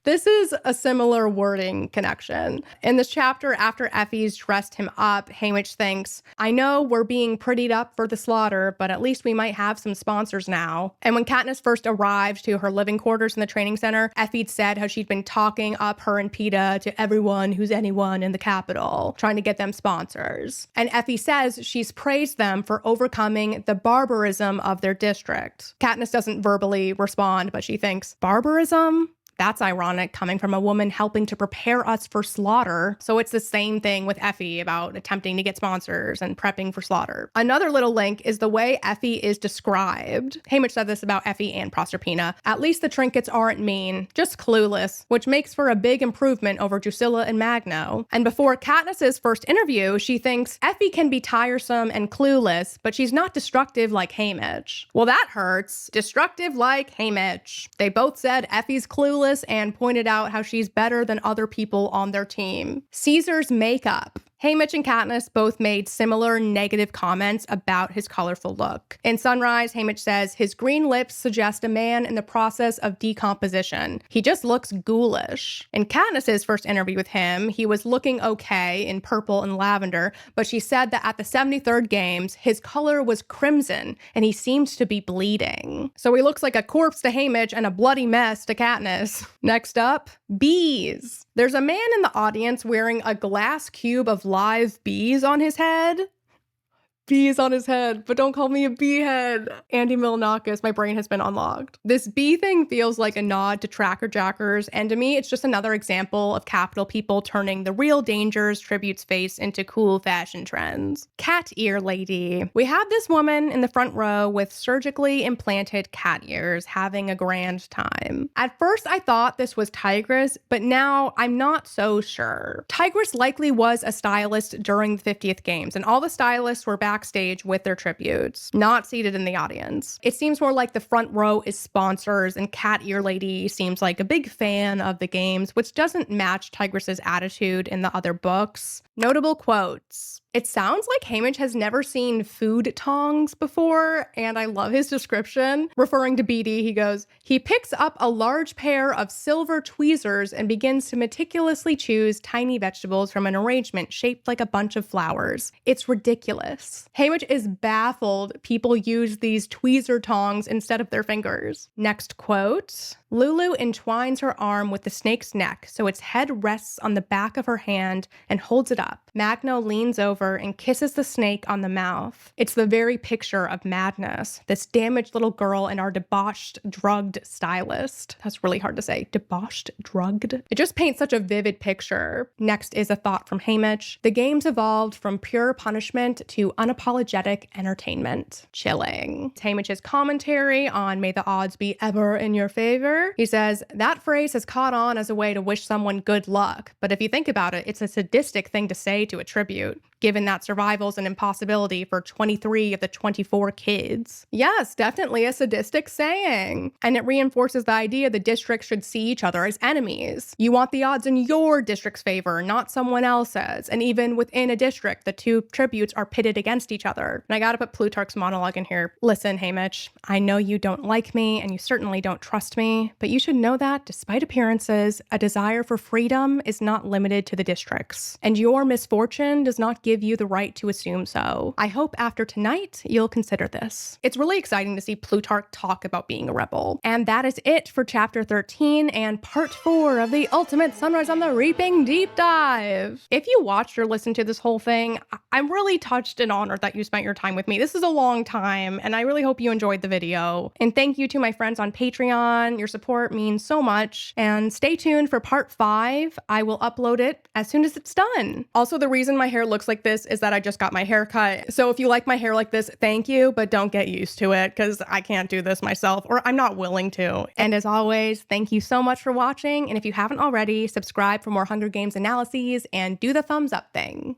This is a similar wording connection. In this chapter, after Effie's dressed him up, Haymitch thinks, I know we're being prettied up for the slaughter, but at least we might have some sponsors now. And when Katniss first arrived to her living quarters in the training center, Effie said how she'd been talking up her and Peeta to everyone who's anyone in the capital, trying to get them sponsors. And Effie says she's praised them for overcoming the barbarism of their district. Katniss doesn't verbally respond, but she thinks, barbarism? That's ironic, coming from a woman helping to prepare us for slaughter. So it's the same thing with Effie about attempting to get sponsors and prepping for slaughter. Another little link is the way Effie is described. Haymitch said this about Effie and Proserpina. At least the trinkets aren't mean, just clueless, which makes for a big improvement over Drusilla and Magno. And before Katniss's first interview, she thinks Effie can be tiresome and clueless, but she's not destructive like Haymitch. Well, that hurts. Destructive like Haymitch. They both said Effie's clueless and pointed out how she's better than other people on their team. Caesar's makeup. Haymitch and Katniss both made similar negative comments about his colorful look. In Sunrise, Haymitch says his green lips suggest a man in the process of decomposition. He just looks ghoulish. In Katniss's first interview with him, he was looking okay in purple and lavender, but she said that at the 73rd games, his color was crimson and he seemed to be bleeding. So he looks like a corpse to Haymitch and a bloody mess to Katniss. Next up, bees. There's a man in the audience wearing a glass cube of live bees on his head. Bees on his head, but don't call me a bee head. Andy Milonakis, my brain has been unlocked. This bee thing feels like a nod to Tracker Jackers, and to me, it's just another example of capital people turning the real dangers tributes face into cool fashion trends. Cat ear lady. We have this woman in the front row with surgically implanted cat ears having a grand time. At first, I thought this was Tigress, but now I'm not so sure. Tigress likely was a stylist during the 50th games, and all the stylists were backstage with their tributes, not seated in the audience. It seems more like the front row is sponsors, and Cat Ear Lady seems like a big fan of the games, which doesn't match Tigress's attitude in the other books. Notable quotes. It sounds like Haymitch has never seen food tongs before, and I love his description. Referring to Beetee, he goes, he picks up a large pair of silver tweezers and begins to meticulously choose tiny vegetables from an arrangement shaped like a bunch of flowers. It's ridiculous. Haymitch is baffled people use these tweezer tongs instead of their fingers. Next quote. Lulu entwines her arm with the snake's neck so its head rests on the back of her hand and holds it up. Magno leans over and kisses the snake on the mouth. It's the very picture of madness, this damaged little girl and our debauched, drugged stylist. That's really hard to say. Debauched, drugged? It just paints such a vivid picture. Next is a thought from Haymitch. The games evolved from pure punishment to unapologetic entertainment. Chilling. Haymitch's commentary on May the Odds Be Ever in Your Favor. He says, that phrase has caught on as a way to wish someone good luck, but if you think about it, it's a sadistic thing to say to a tribute, given that survival's an impossibility for 23 of the 24 kids. Yes, definitely a sadistic saying. And it reinforces the idea the districts should see each other as enemies. You want the odds in your district's favor, not someone else's. And even within a district, the two tributes are pitted against each other. And I gotta put Plutarch's monologue in here. Listen, Haymitch, I know you don't like me, and you certainly don't trust me, but you should know that, despite appearances, a desire for freedom is not limited to the districts. And your misfortune does not give you the right to assume so. I hope after tonight, you'll consider this. It's really exciting to see Plutarch talk about being a rebel. And that is it for chapter 13 and part 4 of the Ultimate Sunrise on the Reaping Deep Dive. If you watched or listened to this whole thing, I'm really touched and honored that you spent your time with me. This is a long time, and I really hope you enjoyed the video. And thank you to my friends on Patreon. Your support means so much. And stay tuned for part 5. I will upload it as soon as it's done. Also, the reason my hair looks like this is that I just got my hair cut. So if you like my hair like this, thank you, but don't get used to it because I can't do this myself, or I'm not willing to. And as always, thank you so much for watching. And if you haven't already, subscribe for more Hunger Games analyses and do the thumbs up thing.